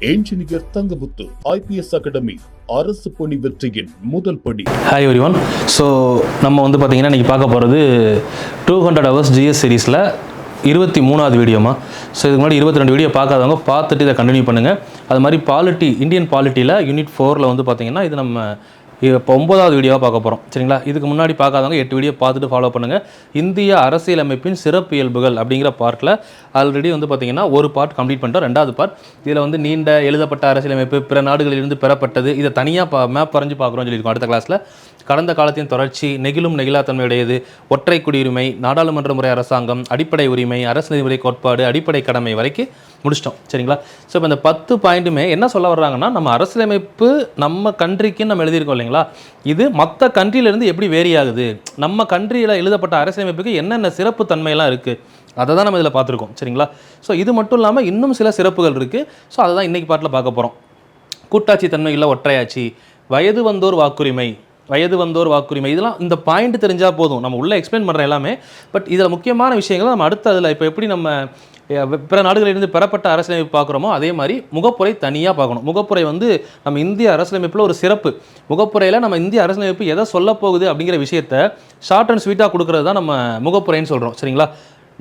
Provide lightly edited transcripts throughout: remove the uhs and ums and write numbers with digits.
Engineer Thangamuthu IPS academy அரசு பணி வெற்றியின் முதல் படி. Hi everyone. ஸோ நம்ம வந்து பார்த்தீங்கன்னா இன்றைக்கி பார்க்க போகிறது 200 hours ஜிஎஸ் சீரீஸில் 23வது வீடியோமா. ஸோ இதுக்கு முன்னாடி 22 வீடியோ பார்க்காதவங்க பார்த்துட்டு இதை கண்டினியூ பண்ணுங்கள். அது மாதிரி பாலிட்டி, இந்தியன் பாலிட்டியில் யூனிட் 4ல் வந்து பார்த்தீங்கன்னா இது நம்ம இப்போ 9வது வீடியோவாக பார்க்க போகிறோம். சரிங்களா? இதுக்கு முன்னாடி பார்க்காதவங்க 8 வீடியோ பார்த்துட்டு ஃபாலோ பண்ணுங்கள். இந்திய அரசியலமைப்பின் சிறப்பு இயல்புகள் அப்படிங்கிற பார்ட்டில் ஆல்ரெடி வந்து பார்த்தீங்கன்னா ஒரு பார்ட் கம்ப்ளீட் பண்ணிட்டோம். 2வது பார்ட் இதில் வந்து நீண்ட எழுதப்பட்ட அரசியலமைப்பு, பிற நாடுகளிலிருந்து பெறப்பட்டது, இதை தனியாக மேப் வரைஞ்சு பார்க்குறோம்னு சொல்லியிருக்கோம். அடுத்த கிளாஸில் கடந்த காலத்தின் தொடர்ச்சி, நெகிழும் நெகிழாத்தன்மையுடையது, ஒற்றை குடியுரிமை, நாடாளுமன்ற முறை அரசாங்கம், அடிப்படை உரிமை, அரசு நெறிமுறை கோட்பாடு, அடிப்படை கடமை வரைக்கும் முடிச்சிட்டோம். சரிங்களா? ஸோ இப்போ இந்த 10 பாயிண்ட்டுமே என்ன சொல்ல வர்றாங்கன்னா, நம்ம அரசியலமைப்பு நம்ம கண்ட்ரிக்குன்னு நம்ம எழுதியிருக்கோம் இல்லைங்களா, இது மற்ற கண்ட்ரியிலேருந்து எப்படி வேரி ஆகுது, நம்ம கண்ட்ரியில் எழுதப்பட்ட அரசியலமைப்புக்கு என்னென்ன சிறப்பு தன்மையெல்லாம் இருக்குது, அதை தான் நம்ம இதில் பார்த்துருக்கோம். சரிங்களா? ஸோ இது மட்டும் இல்லாமல் இன்னும் சில சிறப்புகள் இருக்குது. ஸோ அதை தான் இன்றைக்கி பாட்டில் பார்க்க போகிறோம். கூட்டாட்சி தன்மை இல்லை, ஒற்றையாட்சி, வயது வந்தோர் வாக்குரிமை, இதெல்லாம் இந்த பாயிண்ட் தெரிஞ்சால் போதும். நம்ம உள்ளே எக்ஸ்பிளைன் பண்ணுற எல்லாமே. பட் இதில் முக்கியமான விஷயங்கள் நம்ம அடுத்த அதில் இப்போ எப்படி நம்ம பிற நாடுகளிலிருந்து பெறப்பட்ட அரசியலமைப்பு பார்க்குறோமோ அதே மாதிரி முகப்புரை தனியாக பார்க்கணும். முகப்புரை வந்து நம்ம இந்திய அரசியலமைப்பில் ஒரு சிறப்பு. முகப்புரையில் நம்ம இந்திய அரசியலமைப்பு எதை சொல்ல போகுது அப்படிங்கிற விஷயத்த ஷார்ட் அண்ட் ஸ்வீட்டாக கொடுக்குறது தான் நம்ம முகப்புரைன்னு சொல்கிறோம். சரிங்களா?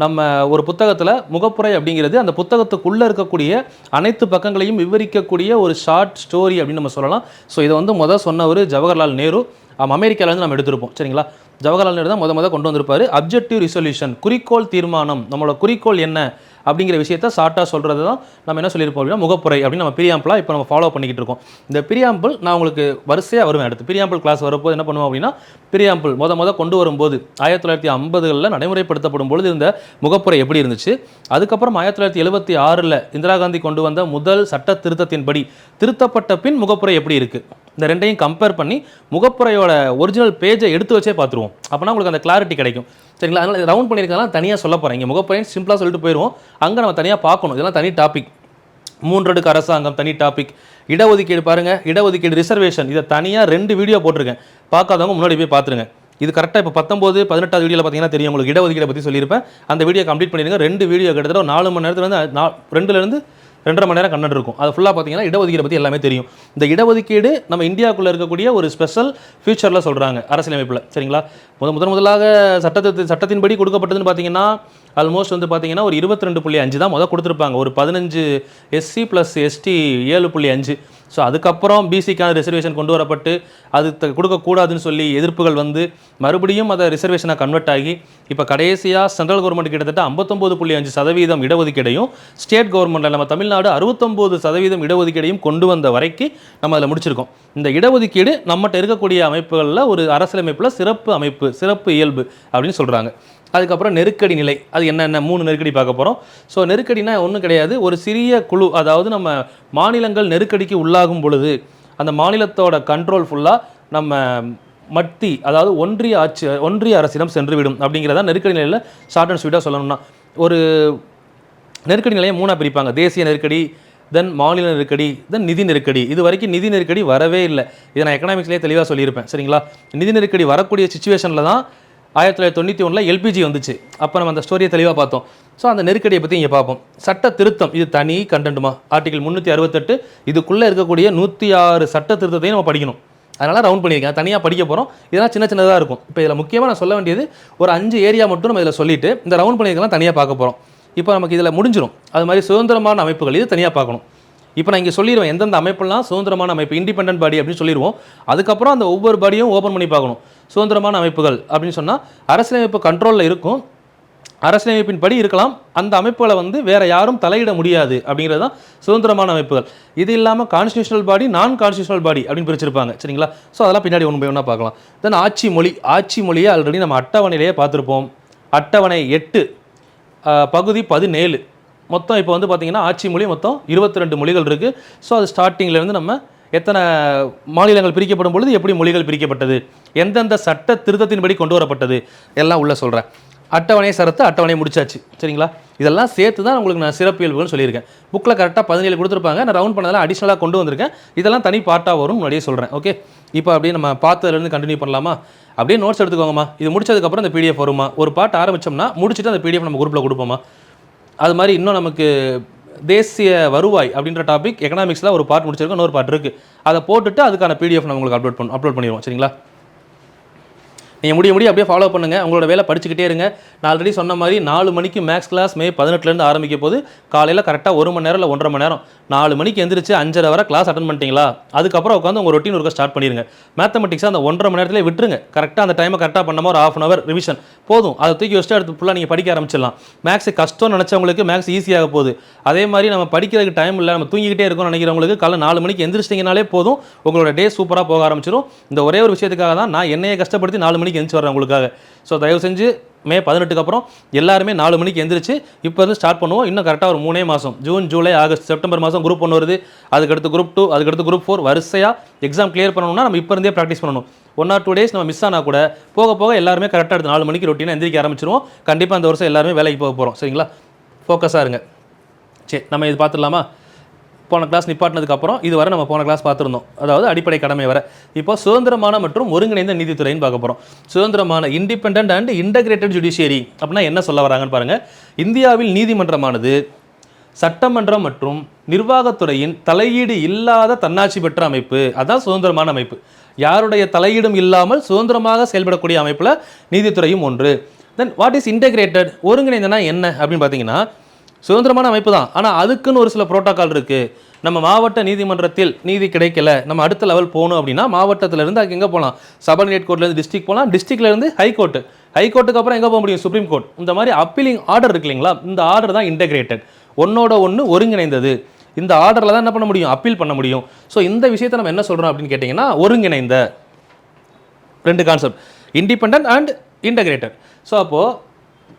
நம்ம ஒரு புத்தகத்தில் முகப்புரை அப்படிங்கிறது அந்த புத்தகத்துக்குள்ளே இருக்கக்கூடிய அனைத்து பக்கங்களையும் விவரிக்கக்கூடிய ஒரு ஷார்ட் ஸ்டோரி அப்படின்னு நம்ம சொல்லலாம். ஸோ இதை வந்து சொன்னவர் ஜவஹர்லால் நேரு. அமெரிக்காவிலேருந்து நம்ம எடுத்திருப்போம். சரிங்களா? ஜவஹர்லால் நேரு தான் கொண்டு வந்திருப்பார். அப்ஜெக்டிவ் ரிசொல்யூஷன், குறிக்கோள் தீர்மானம், நம்மளோட குறிக்கோள் என்ன அப்படிங்கிற விஷயத்த ஷார்ட்டாக சொல்கிறது தான் நம்ம என்ன சொல்லியிருப்போம் அப்படின்னா முகப்புரை அப்படின்னு நம்ம பிரியாம்பிளாக இப்போ நம்ம ஃபாலோ பண்ணிக்கிட்டு இருக்கோம். இந்த பிரியாம்பிள் நான் உங்களுக்கு வரிசையாக வருவேன். அடுத்து பிரியாம்பிள் கிளாஸ் வரப்போது என்ன பண்ணுவோம் அப்படின்னா, பிரியாம்பிள் கொண்டு வரும்போது 1950களில் நடைமுறைப்படுத்தப்படும் பொழுது இந்த முகப்புரை எப்படி இருந்துச்சு, அதுக்கப்புறம் 1976ல் இந்திரா காந்தி கொண்டு வந்த முதல் சட்ட திருத்தத்தின்படி திருத்தப்பட்ட பின் முகப்புரை எப்படி இருக்குது, இந்த ரெண்டையும் கம்பேர் பண்ணி முகப்புரையோட ஒரிஜினல் பேஜை எடுத்து வச்சே பார்த்துருவோம். அப்போனா உங்களுக்கு அந்த கிளாரிட்டி கிடைக்கும். சரிங்களா? அதனால் ரவுண்ட் பண்ணியிருக்கலாம் தனியாக சொல்ல போகிறேன். இங்கே முகப்புரைன்னு சிம்பிளாக சொல்லிட்டு போயிடுவோம். அங்கே நம்ம தனியாக பார்க்கணும். இதெல்லாம் தனி டாபிக். 3 அடுக்கு அரசாங்கம் தனி டாபிக். இடஒதுக்கீடு பாருங்கள், இடஒதுக்கீடு ரிசர்வேஷன், இதை தனியாக 2 வீடியோ போட்டிருக்கேன். பார்க்காதவங்க முன்னாடி போய் பார்த்துருங்க. இது கரெக்டாக இப்போ 19, 18வது வீடியோவில் பார்த்தீங்கன்னா தெரியும் உங்களுக்கு. இடஒதுக்கீடை பற்றி சொல்லியிருப்பேன். அந்த வீடியோ கம்ப்ளீட் பண்ணிடுங்க. 2 வீடியோ கிட்டத்தட்ட 4 மணி நேரத்துலேருந்து 2லேருந்து 2.5 மணி நேரம் கண்டென்ட் இருக்கும். அது ஃபுல்லாக பார்த்தீங்கன்னா இடஒதுக்கீடு பற்றி எல்லாமே தெரியும். இந்த இடஒதுக்கீடு நம்ம இந்தியாவுக்குள்ளே இருக்கக்கூடிய ஒரு ஸ்பெஷல் ஃபியூச்சரில் சொல்கிறாங்க அரசியலமைப்பில். சரிங்களா? முதலாக சட்டத்தின்படி கொடுக்கப்பட்டதுன்னு பார்த்தீங்கன்னா ஆல்மோஸ்ட் வந்து பார்த்தீங்கன்னா ஒரு 22.5 தான் கொடுத்துருப்பாங்க. ஒரு 15 SC + ST 7.5. ஸோ அதுக்கப்புறம் பிசிக்கான ரிசர்வேஷன் கொண்டு வரப்பட்டு அது கொடுக்கக்கூடாதுன்னு சொல்லி எதிர்ப்புகள் வந்து மறுபடியும் அதை ரிசர்வேஷனாக கன்வெர்ட் ஆகி இப்போ கடைசியாக சென்ட்ரல் கவர்மெண்ட் கிட்டத்தட்ட 59.5% இடஒதுக்கீடையும், ஸ்டேட் கவர்மெண்ட்டில் நம்ம தமிழ்நாடு 69% இடஒதுக்கீடையும் கொண்டு வந்த வரைக்கும் நம்ம அதில் முடிச்சிருக்கோம். இந்த இடஒதுக்கீடு நம்மகிட்ட இருக்கக்கூடிய அமைப்புகளில் ஒரு அரசியலமைப்பில் சிறப்பு அமைப்பு, சிறப்பு இயல்பு அப்படின்னு சொல்கிறாங்க. அதுக்கப்புறம் நெருக்கடி நிலை, அது என்னென்ன 3 நெருக்கடி பார்க்க போகிறோம். ஸோ நெருக்கடினா ஒன்றும் கிடையாது, ஒரு சிறிய குழு, அதாவது நம்ம மாநிலங்கள் நெருக்கடிக்கு உள்ளாகும் பொழுது அந்த மாநிலத்தோட கண்ட்ரோல் ஃபுல்லாக நம்ம மத்தி, அதாவது ஒன்றிய அரசிடம் சென்றுவிடும் அப்படிங்கிறதா நெருக்கடி நிலையில் ஷார்ட் அண்ட் ஸ்வீட்டாக சொல்லணும்னா. ஒரு நெருக்கடி நிலையை 3ஆக பிரிப்பாங்க. தேசிய நெருக்கடி, தென் மாநில நெருக்கடி, தென் நிதி நெருக்கடி. இது வரைக்கும் நிதி நெருக்கடி வரவே இல்லை. இதை நான் எக்கனாமிக்ஸ்லேயே தெளிவாக சொல்லியிருப்பேன். சரிங்களா? நிதி நெருக்கடி வரக்கூடிய சிச்சுவேஷனில் தான் 1991 எல்பிஜி வந்துச்சு. அப்போ நம்ம அந்த ஸ்டோரியை தெளிவாக பார்த்தோம். ஸோ அந்த நெருக்கடியை பற்றி இங்கே பார்ப்போம். சட்ட திருத்தம், இது தனி கண்டென்ட்டுமா. ஆர்டிகல் 368 இதுக்குள்ளே இருக்கக்கூடிய 106 சட்ட திருத்தத்தையும் நம்ம படிக்கணும். அதனால் ரவுண்ட் பண்ணியிருக்கேன், தனியாக படிக்க போகிறோம். இதெல்லாம் சின்னதாக இருக்கும். இப்போ இதில் முக்கியமாக நான் சொல்ல வேண்டியது ஒரு 5 ஏரியா மட்டும் நம்ம இதில் சொல்லிவிட்டு இந்த ரவுண்ட் பண்ணியிருக்கலாம் தனியாக பார்க்க போகிறோம். இப்போ நமக்கு இதில் முடிஞ்சிடும். அது மாதிரி சுதந்திரமான அமைப்புகள் இது தனியாக பார்க்கணும். இப்போ நான் இங்கே சொல்லிடுவேன் எந்தெந்த அமைப்புலாம் சுதந்திரமான அமைப்பு, இண்டிபெண்டன்ட் பாடி அப்படின்னு சொல்லிடுவோம். அதுக்கப்புறம் அந்த ஒவ்வொரு பாடியும் ஓப்பன் பண்ணி பார்க்கணும். சுதந்திரமான அமைப்புகள் அப்படின்னு சொன்னால் அரசியலமைப்பு கண்ட்ரோலில் இருக்கும், அரசியலமைப்பின் படி இருக்கலாம், அந்த அமைப்புகளை வந்து வேறு யாரும் தலையிட முடியாது அப்படிங்கிறது தான் சுதந்திரமான அமைப்புகள். இது இல்லாமல் கான்ஸ்டியூஷனல் பாடி, நான் கான்ஸ்டியூஷனல் பாடி அப்படின்னு பிரிச்சிருப்பாங்க. சரிங்களா? ஸோ அதெல்லாம் பின்னாடி ஒன்று பார்க்கலாம். தென் ஆட்சி மொழியை ஆல்ரெடி நம்ம அட்டவணையிலேயே பார்த்துருப்போம். அட்டவணை 8 பகுதி 17 மொத்தம் இப்போ வந்து பார்த்திங்கன்னா ஆட்சி மொழி மொத்தம் 22 மொழிகள் இருக்குது. ஸோ அது ஸ்டார்டிங்லேருந்து நம்ம எத்தனை மாநிலங்கள் பிரிக்கப்படும் பொழுது எப்படி மொழிகள் பிரிக்கப்பட்டது, எந்தெந்த சட்ட திருத்தத்தின்படி கொண்டு வரப்பட்டது எல்லாம் உள்ளே சொல்கிறேன். அட்டவணை சரத்து, அட்டவணை முடிச்சாச்சு. சரிங்களா? இதெல்லாம் சேர்த்து தான் உங்களுக்கு நான் சிறப்பியல்புகள்னு சொல்லியிருக்கேன். புக்கில் கரெக்டாக 17 கொடுத்துருப்பாங்க. நான் ரவுண்ட் பண்ணதெல்லாம் அடிஷ்னலாக கொண்டு வந்திருக்கேன். இதெல்லாம் தனி பார்ட்டாக வரும், முன்னாடியே சொல்கிறேன். ஓகே, இப்போ அப்படியே நம்ம பார்த்ததுலேருந்து கண்டினியூ பண்ணலாமா? அப்படியே நோட்ஸ் எடுத்துக்கோங்கம்மா. இது முடிச்சதுக்கப்புறம் இந்த பிடிஎஃப் வருமா, ஒரு பார்ட் ஆரம்பித்தோம்னா முடிச்சுட்டு அந்த பிடிஎஃப் நம்ம குரூப்பில் கொடுப்போமா. அது மாதிரி இன்னும் நமக்கு தேசிய வருவாய் அப்படின்ற டாபிக் எக்கனாமிக்ஸில் ஒரு பார்ட் முடிச்சிருக்கோம், இன்னொரு பார்ட் இருக்குது. அதை போட்டுட்டு அதுக்கான பிடிஎஃப் நம்ம உங்களுக்கு அப்லோட் பண்ணிடுவோம். சரிங்களா? நீங்கள் முடிய அப்படியே ஃபாலோ பண்ணுங்கள். உங்களோட வேலை படிச்சுக்கிட்டே இருங்க. நான் ஆல்ரெடி சொன்ன மாதிரி 4 மணிக்கு மேக்ஸ் கிளாஸ் மே 18 ஆரம்பிக்க போது. காலையில் கரெக்டாக 1 மணி நேரம் இல்லை 1.5 மணி நேரம் 4 மணிக்கு எந்திரிச்சு 5:30 வரை கிளாஸ் அட்டன் பண்ணிட்டீங்களா, அதுக்கப்புறம் உட்காந்து உங்கள் ரொட்டீன் ஒர்க்கை ஸ்டார்ட் பண்ணிடுங்க. மேத்தமெட்டிக்ஸாக அந்த 1.5 மணி நேரத்திலே விட்டுருங்க. கரெக்டாக அந்த டைமை கரெக்டாக பண்ணாமல் ஒரு 1/2 hour ரிவிஷன் போதும். அதை தூக்கி வச்சுட்டு அடுத்து ஃபுல்லாக நீங்கள் படிக்க ஆரம்பிச்சிடலாம். மேக்ஸ் கஷ்டம்னு நினச்சவங்களுக்கு மேக்ஸ் ஈஸியாக போகுது. அதே மாதிரி நம்ம படிக்கிறதுக்கு டைம் இல்லை, நம்ம தூங்கிக்கிட்டே இருக்கோம்னு நினைக்கிறவங்களுக்கு காலை 4 மணிக்கு எந்திரிச்சிட்டிங்கனாலே போதும், உங்களோட டே சூப்பராக போக ஆரம்பிச்சிடும். இந்த ஒரே ஒரு விஷயத்துக்காக தான் நான் என்னையை கஷ்டப்படுத்தி 4 மணிக்கு எந்திரிச்சு வரேன் உங்களுக்காக. ஸோ தயவு செஞ்சு மே 18க்கு அப்புறம் எல்லாருமே 4 மணிக்கு எந்திரிச்சு இப்போ இருந்து ஸ்டார்ட் பண்ணுவோம். இன்னும் கரெக்டாக ஒரு 3 மாதம், ஜூன், ஜூலை, ஆகஸ்ட், செப்டம்பர் மாதம் குரூப் 1 வருது, அதுக்கடுத்து குரூப் 2, அதுக்கடுத்து குரூப் 4, வரிசையாக எக்ஸாம் கிளியர் பண்ணணும்னா நம்ம இப்போ இருந்தே ப்ராக்டிஸ் பண்ணணும். 1 or 2 days நம்ம மிஸ் ஆனால் கூட போக போக எல்லாருமே கரெக்டாக எடுத்து 4 மணிக்கு ரொட்டீனாக எந்திரிக்க ஆரம்பிச்சிருவோம். கண்டிப்பாக அந்த வருஷம் எல்லாருமே வேலைக்கு போக போகிறோம். சரிங்களா? ஃபோக்கஸாக இருங்க. சரி, நம்ம இது பார்த்துடலாமா? போன கிளாஸ் நிப்பாட்டினதுக்கப்புறம் இதுவரை நம்ம போன கிளாஸ் பார்த்துருந்தோம். அதாவது அடிப்படை கடமை வரை. இப்போ சுதந்திரமான மற்றும் ஒருங்கிணைந்த நீதித்துறைன்னு பார்க்க போகிறோம். சுதந்திரமான இண்டிபெண்டன்ட் அண்ட் இன்டகிரேட்டட் ஜுடிஷியரி அப்படின்னா என்ன சொல்ல வராங்கன்னு பாருங்கள். இந்தியாவில் நீதிமன்றமானது சட்டமன்றம் மற்றும் நிர்வாகத்துறையின் தலையீடு இல்லாத தன்னாட்சி பெற்ற அமைப்பு. அதான் சுதந்திரமான அமைப்பு. யாருடைய தலையீடும் இல்லாமல் சுதந்திரமாக செயல்படக்கூடிய அமைப்பில் நீதித்துறையும் ஒன்று. Then what is integrated? ஒருங்கிணைந்தனா என்ன அப்படின்னு பார்த்தீங்கன்னா, சுதந்திரமான அமைப்பு தான், ஆனால் அதுக்குன்னு ஒரு சில புரோட்டோக்கால் இருக்குது. நம்ம மாவட்ட நீதிமன்றத்தில் நீதி கிடைக்கல, நம்ம அடுத்த லெவல் போகணும் அப்படின்னா மாவட்டத்திலேருந்து அதுக்கு எங்கே போகலாம்? சபார்டினேட் கோர்ட்லேருந்து டிஸ்ட்ரிக்ட் போகலாம், டிஸ்ட்ரிக்ட்லேருந்து ஹைகோர்ட்டு, ஹைகோர்ட்டுக்கு அப்புறம் எங்கே போக முடியும்? Supreme court. இந்த மாதிரி அப்பீலிங் ஆர்டர் இருக்கு இல்லைங்களா, இந்த ஆர்டர் தான் இன்டகிரேட்டட், ஒன்னோட ஒன்று ஒருங்கிணைந்தது. இந்த ஆர்டரில் தான் என்ன பண்ண முடியும்? அப்பீல் பண்ண முடியும். ஸோ இந்த விஷயத்தை நம்ம என்ன சொல்கிறோம் அப்படின்னு கேட்டிங்கன்னா, ஒருங்கிணைந்த 2 concept, independent and integrated. So அப்போது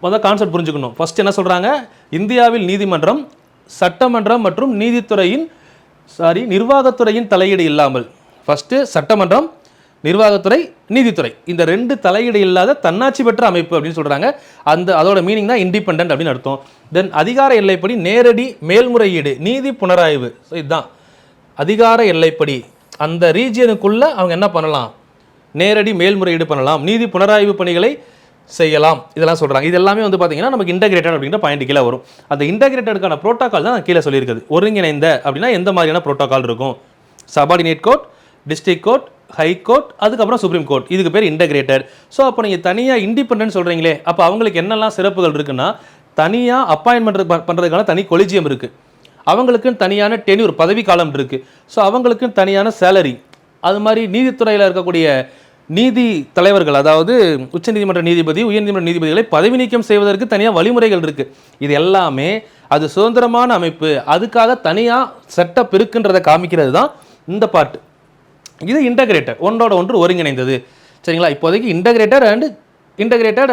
முதல் கான்செப்ட் புரிஞ்சுக்கணும். ஃபர்ஸ்ட் என்ன சொல்கிறாங்க? இந்தியாவில் நீதிமன்றம் சட்டமன்றம் மற்றும் நிர்வாகத்துறையின் தலையீடு இல்லாமல். ஃபர்ஸ்ட் சட்டமன்றம், நிர்வாகத்துறை, நீதித்துறை, இந்த 2 தலையீடு இல்லாத தன்னாட்சி பெற்ற அமைப்பு அப்படின்னு சொல்கிறாங்க. அதோட மீனிங் தான் இண்டிபெண்டன்ட் அப்படின்னு அர்த்தம். தென் அதிகார எல்லைப்படி நேரடி மேல்முறையீடு, நீதி புனராய்வு. ஸோ இதுதான் அதிகார எல்லைப்படி. அந்த ரீஜியனுக்குள்ளே அவங்க என்ன பண்ணலாம்? நேரடி மேல்முறையீடு பண்ணலாம், நீதி புனராய்வு பணிகளை செய்யலாம், இதெல்லாம் சொல்கிறாங்க. இது எல்லாமே வந்து பார்த்தீங்கன்னா நமக்கு இன்டகிரேட்டட் அப்படிங்கிற பாயிண்ட் கீழே வரும். அந்த இன்டகிரேட்டடுக்கான ப்ரோட்டோக்கால் தான் நான் கீழே சொல்லியிருக்குது. ஒருங்கிணைந்த அப்படின்னா எந்த மாதிரியான ப்ரோட்டோக்கால் இருக்கும்? Subordinate court, district court, high court, அதுக்கப்புறம் சுப்ரீம் கோர்ட், இதுக்கு பேர் இன்டகிரேட்டட். ஸோ அப்போ நீங்கள் தனியாக இண்டிபெண்டன்ட் சொல்கிறீங்களே, அப்போ அவங்களுக்கு என்னெல்லாம் சிறப்புகள் இருக்குன்னா, தனியாக அப்பாயின்மெண்ட் பண்ணுறதுக்கான தனி கொலிஜியம் இருக்குது, அவங்களுக்குன்னு தனியான டென்யூர் பதவி காலம் இருக்குது, ஸோ அவங்களுக்குன்னு தனியான சேலரி. அது மாதிரி நீதித்துறையில் இருக்கக்கூடிய நீதி தலைவர்கள், அதாவது உச்சநீதிமன்ற நீதிபதி, உயர்நீதிமன்ற நீதிபதிகளை பதவி நீக்கம் செய்வதற்கு தனியாக வழிமுறைகள் இருக்குது. இது எல்லாமே அது சுதந்திரமான அமைப்பு, அதுக்காக தனியாக செட்டப் இருக்குன்றதை காமிக்கிறது தான் இந்த பார்ட். இது இன்டகிரேட்டட், ஒன்றோட ஒன்று ஒருங்கிணைந்தது. சரிங்களா? இப்போதைக்கு இன்டகிரேட்டட்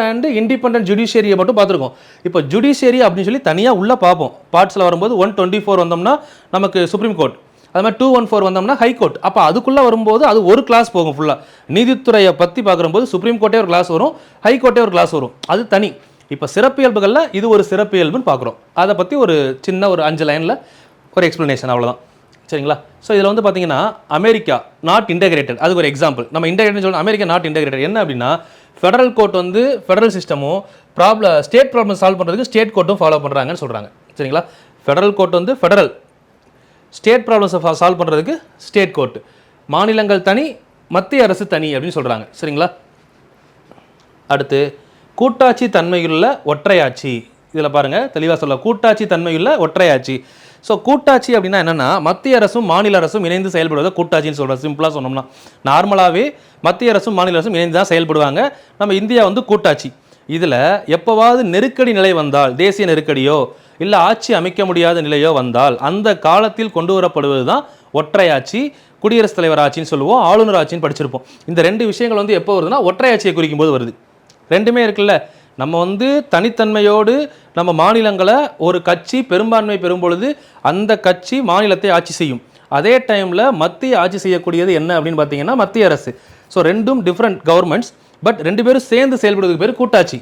அண்ட் இண்டிபெண்டன்ட் ஜுடிஷியரியை மட்டும் பார்த்துருக்கோம். இப்போ ஜுடிஷியரி அப்படின்னு சொல்லி தனியாக உள்ளே பார்ப்போம். பார்ட்ஸில் வரும்போது 124 வந்தோம்னா நமக்கு சுப்ரீம் கோர்ட், அது மாதிரி 214 வந்தோம்னா ஹைகோர்ட். அப்போ அதுக்குள்ளே வரும்போது அது ஒரு கிளாஸ் போகும் ஃபுல்லாக. நீதித்துறையை பற்றி பார்க்கும்போது சுப்ரீம் கோர்ட்டே ஒரு கிளாஸ் வரும், ஹைகோர்ட்டே ஒரு கிளாஸ் வரும், அது தனி. இப்போ சிறப்பியல்புகளில் இது ஒரு சிறப்பியல்புன்னு பார்க்குறோம். அதை பற்றி ஒரு சின்ன ஒரு 5 லைனில் ஒரு எக்ஸ்ப்ளனேஷன், அவ்வளோதான். சரிங்களா? ஸோ இதில் வந்து பார்த்தீங்கன்னா அமெரிக்கா நாட் இன்டகிரேட்டட், அதுக்கு ஒரு எக்ஸாம்பிள். நம்ம இன்டகிரேட் சொல்லணும், அமெரிக்கா நாட் இன்டகிரேட்டட் என்ன அப்படின்னா, ஃபெடரல் கோர்ட் வந்து ஃபெடரல் சிஸ்டமும் ஸ்டேட் ப்ராப்ளம் சால்வ் பண்ணுறதுக்கு ஸ்டேட் கோர்ட்டும் ஃபாலோ பண்ணுறாங்கன்னு சொல்கிறாங்க. சரிங்களா? ஃபெடரல் கோர்ட் வந்து ஃபெடரல், ஸ்டேட் ப்ராப்ளம்ஸை சால்வ் பண்ணுறதுக்கு ஸ்டேட் கோர்ட்டு, மாநிலங்கள் தனி, மத்திய அரசு தனி அப்படின்னு சொல்கிறாங்க. சரிங்களா? அடுத்து கூட்டாட்சி தன்மையுள்ள ஒற்றையாட்சி. இதில் பாருங்கள் தெளிவாக சொல்ல, கூட்டாட்சி தன்மையுள்ள ஒற்றையாட்சி. ஸோ கூட்டாட்சி அப்படின்னா என்னென்னா, மத்திய அரசும் மாநில அரசும் இணைந்து செயல்படுவதை கூட்டாட்சின்னு சொல்கிறோம். சிம்பிளாக சொன்னோம்னா, நார்மலாகவே மத்திய அரசும் மாநில அரசும் இணைந்து தான் செயல்படுவாங்க. நம்ம இந்தியா வந்து கூட்டாட்சி. இதில் எப்போவாவது நெருக்கடி நிலை வந்தால், தேசிய நெருக்கடியோ இல்லை ஆட்சி அமைக்க முடியாத நிலையோ வந்தால், அந்த காலத்தில் கொண்டு வரப்படுவது தான் ஒற்றையாட்சி. குடியரசுத் தலைவர் ஆட்சின்னு சொல்லுவோம், ஆளுநர் ஆட்சின்னு படிச்சிருப்போம். இந்த 2 விஷயங்கள் வந்து எப்போ வருதுன்னா ஒற்றையாட்சியை குறிக்கும் போது வருது. ரெண்டுமே இருக்குல்ல, நம்ம வந்து தனித்தன்மையோடு நம்ம மாநிலங்களை ஒரு கட்சி பெரும்பான்மை பெறும் பொழுது அந்த கட்சி மாநிலத்தை ஆட்சி செய்யும். அதே டைமில் மத்திய ஆட்சி செய்யக்கூடியது என்ன அப்படின்னு பார்த்தீங்கன்னா மத்திய அரசு. ஸோ ரெண்டும் டிஃப்ரெண்ட் கவர்மெண்ட்ஸ், பட் 2 பேரும் சேர்ந்து செயல்படுவதுக்கு பேர் கூட்டாட்சி.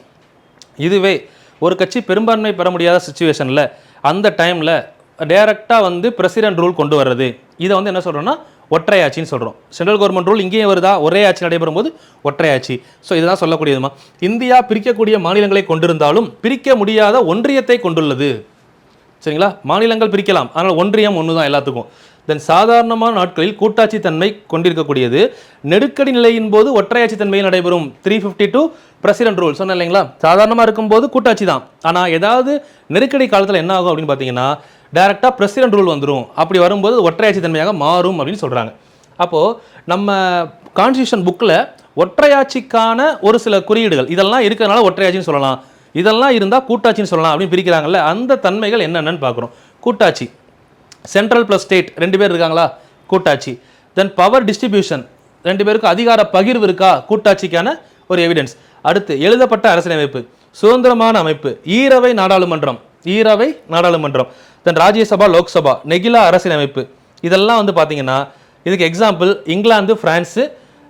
இதுவே ஒரு கட்சி பெரும்பான்மை பெற முடியாத சுச்சுவேஷனில் அந்த டைமில் டைரெக்டாக வந்து பிரசிடென்ட் ரூல் கொண்டு வர்றது, இதை வந்து என்ன சொல்கிறோன்னா ஒற்றையாட்சின்னு சொல்கிறோம். சென்ட்ரல் கவர்மெண்ட் ரூல் இங்கேயும் வருதா, ஒரே ஆட்சி நடைபெறும் போது ஒற்றையாட்சி. ஸோ இதுதான் சொல்லக்கூடியதுமா. இந்தியா பிரிக்கக்கூடிய மாநிலங்களை கொண்டிருந்தாலும் பிரிக்க முடியாத ஒன்றியத்தை கொண்டுள்ளது. சரிங்களா? மாநிலங்கள் பிரிக்கலாம், ஆனால் ஒன்றியம் ஒன்று தான் எல்லாத்துக்கும். தென் சாதாரணமான நாட்களில் கூட்டாட்சி தன்மை கொண்டிருக்கக்கூடியது. நெருக்கடி நிலையின் போது ஒற்றையாட்சி தன்மையில் நடைபெறும். 352 பிரசிடென்ட் ரூல் சொன்னேன் இல்லைங்களா? சாதாரணமாக இருக்கும்போது கூட்டாட்சி தான், ஆனால் ஏதாவது நெருக்கடி காலத்தில் என்ன ஆகும் அப்படின்னு பார்த்தீங்கன்னா டைரெக்டாக பிரசிடென்ட் ரூல் வந்துடும். அப்படி வரும்போது ஒற்றையாட்சி தன்மையாக மாறும் அப்படின்னு சொல்கிறாங்க. அப்போது நம்ம கான்ஸ்டியூஷன் புக்கில் ஒற்றையாட்சிக்கான ஒரு சில குறியீடுகள் இதெல்லாம் இருக்கிறதுனால ஒற்றையாட்சின்னு சொல்லலாம், இதெல்லாம் இருந்தால் கூட்டாட்சின்னு சொல்லலாம் அப்படின்னு பிரிக்கிறாங்கல்ல, அந்த தன்மைகள் என்னென்னு பார்க்குறோம். கூட்டாட்சி, சென்ட்ரல் ப்ளஸ் ஸ்டேட் 2 பேர் இருக்காங்களா, கூட்டாட்சி. தென் பவர் டிஸ்ட்ரிபியூஷன், 2 பேருக்கு அதிகார பகிர்வு இருக்கா, கூட்டாட்சிக்கான ஒரு எவிடன்ஸ். அடுத்து எழுதப்பட்ட அரசியலமைப்பு, சுதந்திரமான அமைப்பு, ஈரவை நாடாளுமன்றம், தென் ராஜ்யசபா லோக்சபா, நெகிலா அரசியலமைப்பு. இதெல்லாம் வந்து பார்த்தீங்கன்னா இதுக்கு example England, France,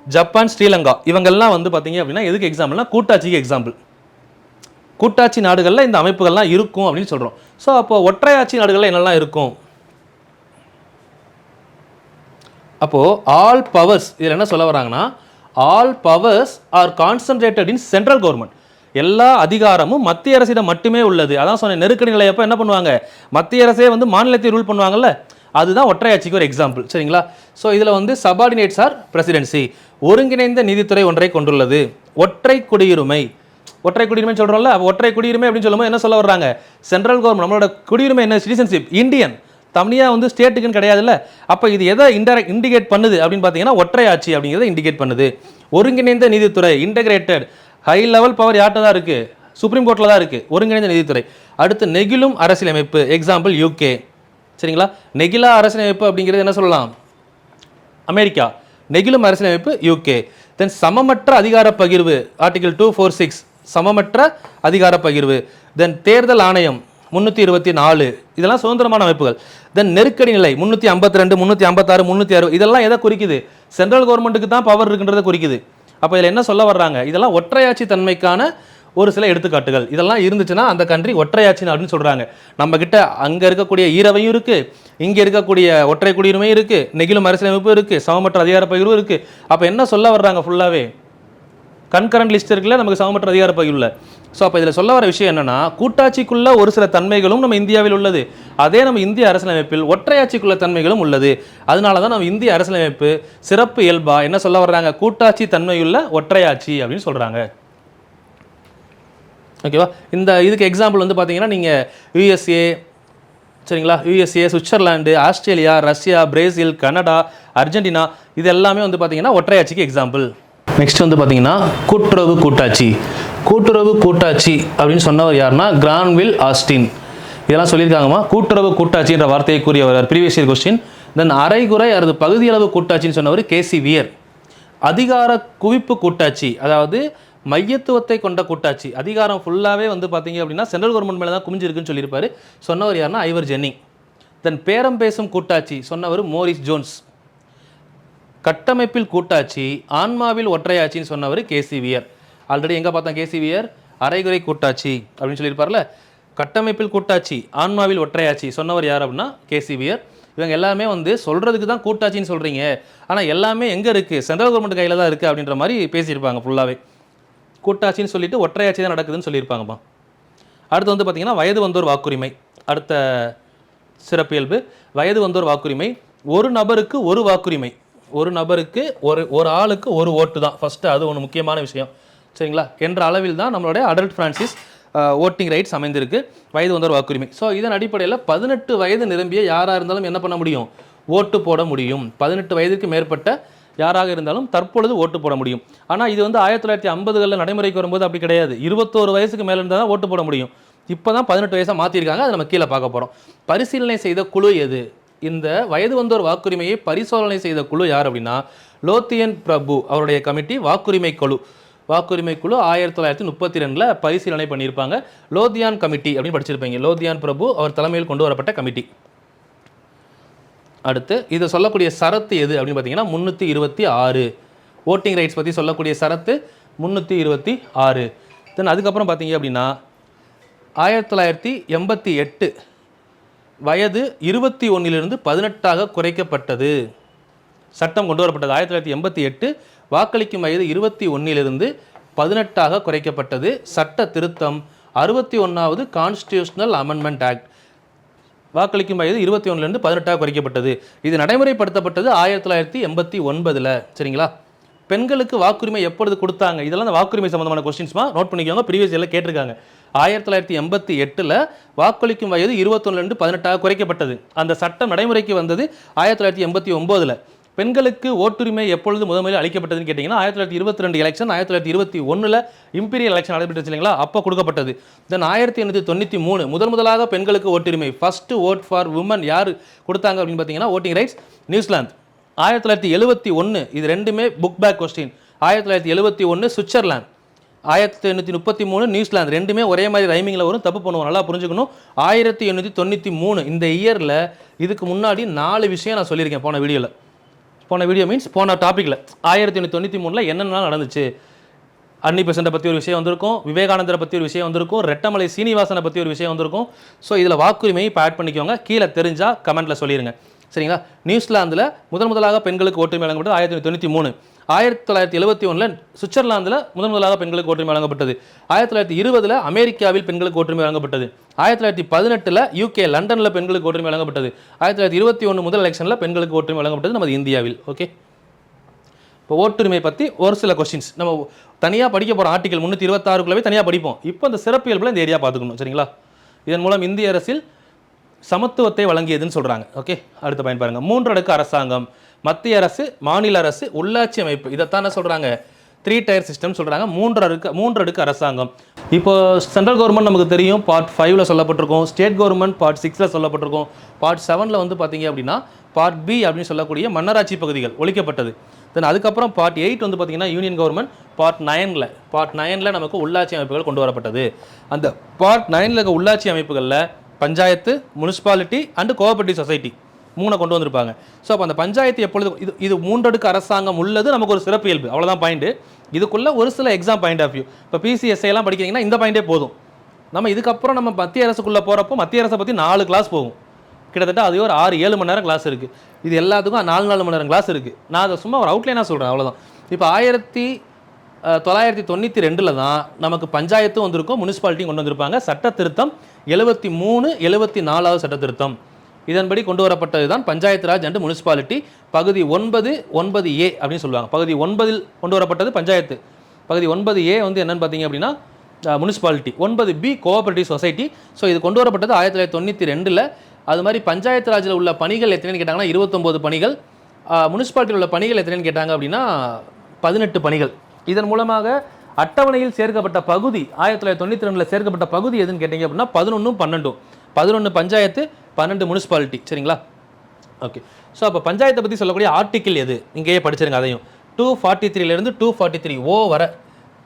Japan, Sri Lanka இவங்கெல்லாம் வந்து பார்த்தீங்க அப்படின்னா எதுக்கு எக்ஸாம்பிள்னா கூட்டாட்சிக்கு எக்ஸாம்பிள். கூட்டாட்சி நாடுகளில் இந்த அமைப்புகள்லாம் இருக்கும் அப்படின்னு சொல்கிறோம். ஸோ அப்போ ஒற்றையாட்சி நாடுகளில் என்னெல்லாம் இருக்கும்? அப்போது ஆல் பவர்ஸ், இதில் என்ன சொல்ல வராங்கன்னா ஆல் பவர்ஸ் ஆர் கான்சன்ட்ரேட்டட் இன் சென்ட்ரல் கவர்மெண்ட். எல்லா அதிகாரமும் மத்திய அரசிடம் மட்டுமே உள்ளது. அதான் சொன்னேன், நெருக்கடி நிலையப்போ என்ன பண்ணுவாங்க, மத்திய அரசே வந்து மாநிலத்தை ரூல் பண்ணுவாங்கல்ல, அதுதான் ஒற்றையாட்சிக்கு ஒரு எக்ஸாம்பிள். சரிங்களா? ஸோ இதில் வந்து சபார்டினேட்ஸ் ஆர் பிரசிடென்சி. ஒருங்கிணைந்த நீதித்துறை ஒன்றை கொண்டுள்ளது. ஒற்றை குடியுரிமை சொல்கிறோம்ல, ஒற்றை குடியுரிமை அப்படின்னு சொல்லும்போது என்ன சொல்ல வர்றாங்க, சென்ட்ரல் கவர்மெண்ட் நம்மளோட குடியுரிமை என்ன, சிட்டிசன்ஷிப் இந்தியன், தனியாக வந்து ஸ்டேட்டுக்குன்னு கிடையாதுல்ல. அப்போ இது எதை இண்டிகேட் பண்ணுது அப்படின்னு பார்த்தீங்கன்னா ஒற்றையாட்சி அப்படிங்கிறத இண்டிகேட் பண்ணுது. ஒருங்கிணைந்த நீதித்துறை, இன்டகிரேட்டட், ஹை லெவல் பவர் யார்கிட்ட தான் இருக்குது, சுப்ரீம் கோர்ட்டில் தான் இருக்குது, ஒருங்கிணைந்த நீதித்துறை. அடுத்து நெகிழும் அரசியலமைப்பு, எக்ஸாம்பிள் யூகே. சரிங்களா? நெகிலா அரசியலமைப்பு அப்படிங்கிறது என்ன சொல்லலாம், அமெரிக்கா. நெகிழும் அரசியலமைப்பு யூகே. தென் சமமற்ற அதிகார பகிர்வு, ஆர்டிகல் 246, சமமற்ற அதிகார பகிர்வு. தென் தேர்தல் ஆணையம் 324, இதெல்லாம் சுதந்திரமான அமைப்புகள். தென் நெருக்கடி நிலை 352, 356, 360, இதெல்லாம் எதை குறிக்குது, சென்ட்ரல் கவர்மெண்ட்டுக்கு தான் பவர் இருக்குன்றதை குறிக்குது. அப்போ இதில் என்ன சொல்ல வர்றாங்க, இதெல்லாம் ஒற்றையாட்சி தன்மைக்கான ஒரு சில எடுத்துக்காட்டுகள். இதெல்லாம் இருந்துச்சுன்னா அந்த கண்ட்ரி ஒற்றையாட்சி அப்படின்னு சொல்கிறாங்க. நம்மக்கிட்ட அங்கே இருக்கக்கூடிய ஈரவையும் இருக்குது, இங்கே இருக்கக்கூடிய ஒற்றை குடியுரிமையும் இருக்குது, நெகிழும் அரசியலமைப்பு இருக்குது, சமமற்ற அதிகார பகிர்வு இருக்குது. அப்போ என்ன சொல்ல வர்றாங்க, ஃபுல்லாகவே கன்கரண்ட் லிஸ்ட் இருக்குல்ல நமக்கு சமமற்ற அதிகார பகிர்வில். ஸோ அப்போ இதில் சொல்ல வர விஷயம் என்னன்னா, கூட்டாட்சிக்குள்ள ஒரு சில தன்மைகளும் நம்ம இந்தியாவில் உள்ளது, அதே நம்ம இந்திய அரசியலமைப்பில் ஒற்றையாட்சிக்குள்ள தன்மைகளும் உள்ளது. அதனால தான் நம்ம இந்திய அரசியலமைப்பு சிறப்பு இயல்பா என்ன சொல்ல வர்றாங்க, கூட்டாட்சி தன்மையுள்ள ஒற்றையாட்சி அப்படின்னு சொல்கிறாங்க. ஓகேவா? இந்த இதுக்கு எக்ஸாம்பிள் வந்து பார்த்தீங்கன்னா நீங்கள் யூஎஸ்ஏ, சரிங்களா, USA, Switzerland, Australia, Russia, Brazil, Canada, Argentina, இது எல்லாமே வந்து பார்த்தீங்கன்னா ஒற்றையாட்சிக்கு எக்ஸாம்பிள். நெக்ஸ்ட் வந்து பார்த்தீங்கன்னா கூட்டுறவு கூட்டாட்சி அப்படின்னு சொன்னவர் யாருன்னா கிரான்வில் ஆஸ்டின். இதெல்லாம் சொல்லியிருக்காங்கம்மா. கூட்டுறவு கூட்டாட்சின்ற வார்த்தையை கூறியவர் ப்ரீவியஸ் இயர் கொஸ்டின். தென் அரைகுறை அல்லது பகுதியளவு கூட்டாட்சின்னு சொன்னவர் கேசி வியர். அதிகார குவிப்பு கூட்டாட்சி, அதாவது மையத்துவத்தை கொண்ட கூட்டாட்சி, அதிகாரம் ஃபுல்லாகவே வந்து பார்த்தீங்க அப்படின்னா சென்ட்ரல் கவர்மெண்ட் மேலே தான் குமிஞ்சிருக்குன்னு சொல்லியிருப்பார். சொன்னவர் யாருன்னா ஐவர் ஜென்னிங். தென் பேரம் பேசும் கூட்டாட்சி சொன்னவர் மோரிஸ் ஜோன்ஸ். கட்டமைப்பில் கூட்டாட்சி, ஆன்மாவில் ஒற்றையாட்சின்னு சொன்னவர் கேசி வியர். ஆல்ரெடி எங்கே பார்த்தோம், கேசி வியர் அரைகுறை கூட்டாட்சி அப்படின்னு சொல்லியிருப்பார்ல. கட்டமைப்பில் கூட்டாட்சி, ஆன்மாவில் ஒற்றையாட்சி சொன்னவர் யார் அப்படின்னா கேசி வியர். இவங்க எல்லாமே வந்து சொல்கிறதுக்கு தான் கூட்டாட்சின்னு சொல்கிறீங்க, ஆனால் எல்லாமே எங்கே இருக்குது, சென்ட்ரல் கவர்மெண்ட் கையில் தான் இருக்குது அப்படின்ற மாதிரி பேசியிருப்பாங்க. ஃபுல்லாகவே கூட்டாட்சின்னு சொல்லிட்டு ஒற்றையாட்சி தான் நடக்குதுன்னு சொல்லியிருப்பாங்கம்மா. அடுத்து வந்து பார்த்திங்கன்னா வயது வந்தோர் வாக்குரிமை. அடுத்த சிறப்பியல்பு வயது வந்தோர் வாக்குரிமை. ஒரு நபருக்கு ஒரு வாக்குரிமை, ஒரு நபருக்கு ஒரு ஆளுக்கு ஒரு ஓட்டு தான் ஃபஸ்ட்டு, அது ஒன்று முக்கியமான விஷயம். சரிங்களா? என்ற அளவில் தான் நம்மளுடைய அடல்ட் பிரான்சிஸ் ஓட்டிங் ரைட்ஸ் அமைந்திருக்கு, வயது வந்தோர் வாக்குரிமை. ஸோ இதன் அடிப்படையில் 18 வயது நிரம்பிய யாராக இருந்தாலும் என்ன பண்ண முடியும், ஓட்டு போட முடியும். 18 வயதுக்கு மேற்பட்ட யாராக இருந்தாலும் தற்பொழுது ஓட்டு போட முடியும். ஆனால் இது வந்து 1950களில் நடைமுறைக்கு வரும்போது அப்படி கிடையாது. 21 வயசுக்கு மேலே இருந்தால் தான் ஓட்டு போட முடியும். இப்போ தான் 18 வயசாக மாற்றிருக்காங்க. அதை நம்ம கீழே பார்க்க போகிறோம். பரிசீலனை செய்த குழு எது? இந்த வயது வந்தோர் வாக்குரிமையை பரிசோதனை செய்த குழு யார் அப்படின்னா லோத்தியன் பிரபு அவருடைய கமிட்டி. வாக்குரிமை குழு 1932 பரிசீலனை பண்ணியிருப்பாங்க. லோதியான் கமிட்டி அப்படின்னு படிச்சிருப்பீங்க. லோதியான் பிரபு அவர் தலைமையில் கொண்டு வரப்பட்ட கமிட்டி. அடுத்து இதை சொல்லக்கூடிய சரத்து எது அப்படின்னு பார்த்தீங்கன்னா 326. ஓட்டிங் ரைட்ஸ் பற்றி சொல்லக்கூடிய சரத்து 326. தென் அதுக்கப்புறம் பார்த்தீங்க அப்படின்னா 1988 வயது 21 18 குறைக்கப்பட்டது. சட்டம் கொண்டு வரப்பட்டது 1988. வாக்களிக்கும் வயது 21 18 குறைக்கப்பட்டது. சட்ட திருத்தம் 61வது கான்ஸ்டிடியூஷனல் அமெண்ட்மெண்ட் ஆக்ட். வாக்களிக்கும் வயது 21லேருந்து 18 குறைக்கப்பட்டது. இது நடைமுறைப்படுத்தப்பட்டது 1989. சரிங்களா? பெண்களுக்கு வாக்குரிமை எப்பொழுது கொடுத்தாங்க? இதெல்லாம் அந்த வாக்குரிமை சம்பந்தமான கொஸ்டின்ஸ்மா, நோட் பண்ணிக்கோங்க. ப்ரீவியஸ் இயர்ல கேட்டிருக்காங்க. 1988 வாக்களிக்கும் வயது 21லேருந்து 18 குறைக்கப்பட்டது. அந்த சட்டம் நடைமுறைக்கு வந்தது 1989. பெண்களுக்கு ஓட்டுரிமை எப்பொழுது முதலில் அளிக்கப்பட்டதுன்னு கேட்டிங்கன்னா 1922 எலெக்ஷன், 1921 இம்பீரியல் எலெக்ஷன் நடைபெற்றது இல்லைங்களா, அப்போ கொடுக்கப்பட்டது. தென் 1893 முதலாக பெண்களுக்கு ஓட்டுரிமை, ஃபர்ஸ்ட் ஓட் ஃபார் உமன் யார் கொடுத்தாங்க அப்படின்னு பார்த்தீங்கன்னா ஓட்டிங் ரைட்ஸ் நியூசிலாந்து. 1971 இது ரெண்டுமே book back question. 1971 Switzerland, 1833 New Zealand. ரெண்டுமே ஒரே மாதிரி ரைமிங்கில் வரும், தப்பு பண்ணுவோம், நல்லா புரிஞ்சுக்கணும். 1893 இந்த இயரில் இதுக்கு முன்னாடி 4 விஷயம் நான் சொல்லியிருக்கேன் போன வீடியோ மீன்ஸ் போன டாப்பிக்கில். 1893 என்னென்ன நடந்துச்சு, அன்னி பெசண்ட்டை பற்றி ஒரு விஷயம் வந்திருக்கும், விவேகானந்தரை பற்றி ஒரு விஷயம் வந்திருக்கும், ரெட்டமலை சீனிவாசனை பற்றி ஒரு விஷயம் வந்திருக்கும். ஸோ இதில் வாக்குரிமையை இப்போ ஆட் பண்ணிக்கோங்க, கீழே தெரிஞ்சால் கமெண்ட்டில் சொல்லிடுங்க. சரிங்களா? நியூசிலாந்தில் முதலாக பெண்களுக்கு ஓட்டுரிமை வழங்கப்பட்டது 1993. 1971 சுவிட்சர்லாந்தில் முதலாக பெண்களுக்கு ஓட்டுரிமை வழங்கப்பட்டது. 1920 அமெரிக்காவில் பெண்களுக்கு ஓட்டுரிமை வழங்கப்பட்டது. 1918 யூகே லண்டனில் பெண்களுக்கு ஓட்டுரிமை வழங்கப்பட்டது. 1921 முதல் எலெக்ஷனில் பெண்களுக்கு ஓட்டுரிமை வழங்கப்பட்டது நமது இந்தியாவில். ஓகே, இப்போ ஓட்டுரிமை பற்றி ஒரு சில கொஸ்டின்ஸ் நம்ம தனியாக படிக்க போகிற ஆர்டிகல் 326 தனியாக படிப்போம். இப்போ அந்த சிறப்பியல்பில் இந்த ஏரியா பார்த்துக்கணும். சரிங்களா? இதன் மூலம் இந்திய அரசில் சமத்துவத்தை வழங்கியதுன்னு சொல்கிறாங்க. ஓகே, அடுத்த பயன் பாருங்கள். 3 அடுக்கு அரசாங்கம், மத்திய அரசு, மாநில அரசு, உள்ளாட்சி அமைப்பு, இதைத்தானே சொல்கிறாங்க 3 டயர் சிஸ்டம் சொல்கிறாங்க. 3 அடுக்கு அரசாங்கம். இப்போ சென்ட்ரல் கவர்மெண்ட் நமக்கு தெரியும், பார்ட் 5 சொல்லப்பட்டிருக்கும். ஸ்டேட் கவர்மெண்ட் பார்ட் 6 சொல்லப்பட்டிருக்கும். பார்ட் 7 வந்து பார்த்தீங்க அப்படின்னா பார்ட் பி அப்படின்னு சொல்லக்கூடிய மன்னராட்சி பகுதிகள் ஒழிக்கப்பட்டது. தென் அதுக்கப்புறம் பார்ட் 8 வந்து பார்த்தீங்கன்னா யூனியன் கவர்மெண்ட். பார்ட் 9ல் நமக்கு உள்ளாட்சி அமைப்புகள் கொண்டு வரப்பட்டது. அந்த பார்ட் 9ல் இருக்க உள்ளாட்சி அமைப்புகளில் panchayat, municipality and cooperative society 3 கொண்டு வந்திருப்பாங்க. ஸோ அப்போ அந்த பஞ்சாயத்து எப்பொழுது இது 3 அடுக்கு அரசாங்கம் உள்ளது நமக்கு ஒரு சிறப்பியல்பு, அவ்வளோதான் பாயிண்ட். இதுக்குள்ள ஒரு சில எக்ஸாம் பாயிண்ட் ஆஃப் வியூ, இப்போ பிசிஎஸ்ஐ எல்லாம் படிக்கிறீங்கன்னா இந்த பாயிண்டே போதும். நம்ம இதுக்கப்புறம் நம்ம மத்திய அரசுக்குள்ளே போகிறப்போ மத்திய அரசை பற்றி 4 கிளாஸ் போகும். கிட்டத்தட்ட அது ஒரு 6-7 மணி நேரம் கிளாஸ் இருக்குது. இது எல்லாத்துக்கும் 4 மணி நேரம் கிளாஸ் இருக்குது. நான் அதை சும்மா ஒரு அவுட்லைனாக சொல்கிறேன், அவ்வளோதான். இப்போ 1992 தான் நமக்கு பஞ்சாயத்தும் வந்திருக்கும், முனிசிபாலிட்டியும் கொண்டு வந்திருப்பாங்க. சட்ட திருத்தம் 73, 74வது சட்ட திருத்தம். இதன்படி கொண்டு வரப்பட்டது தான் பஞ்சாயத்து ராஜ் அண்ட் முனிசிபாலிட்டி. பகுதி 9, 9A அப்படின்னு சொல்லுவாங்க. பகுதி 9 கொண்டு வரப்பட்டது பஞ்சாயத்து. பகுதி 9A வந்து என்னன்னு பார்த்தீங்க அப்படின்னா municipality. 9B cooperative society. So இது கொண்டு வரப்பட்டது 1992. அது மாதிரி பஞ்சாயத்து ராஜில் உள்ள பணிகள் எத்தனைன்னு கேட்டாங்கன்னா 29 பணிகள். முனிசிபாலிட்டியில் உள்ள பணிகள் எத்தனைன்னு கேட்டாங்க அப்படின்னா 18 பணிகள். இதன் மூலமாக அட்டவணையில் சேர்க்கப்பட்ட பகுதி 1992 சேர்க்கப்பட்ட பகுதி எதுன்னு கேட்டீங்க அப்படின்னா 11, 12. 11 பஞ்சாயத்து, 12 முனிசிபாலிட்டி. சரிங்களா? ஓகே, ஸோ அப்போ பஞ்சாயத்தை பற்றி சொல்லக்கூடிய ஆர்டிக்கிள் எது இங்கேயே படிச்சிருங்க. அதையும் 243 243O வர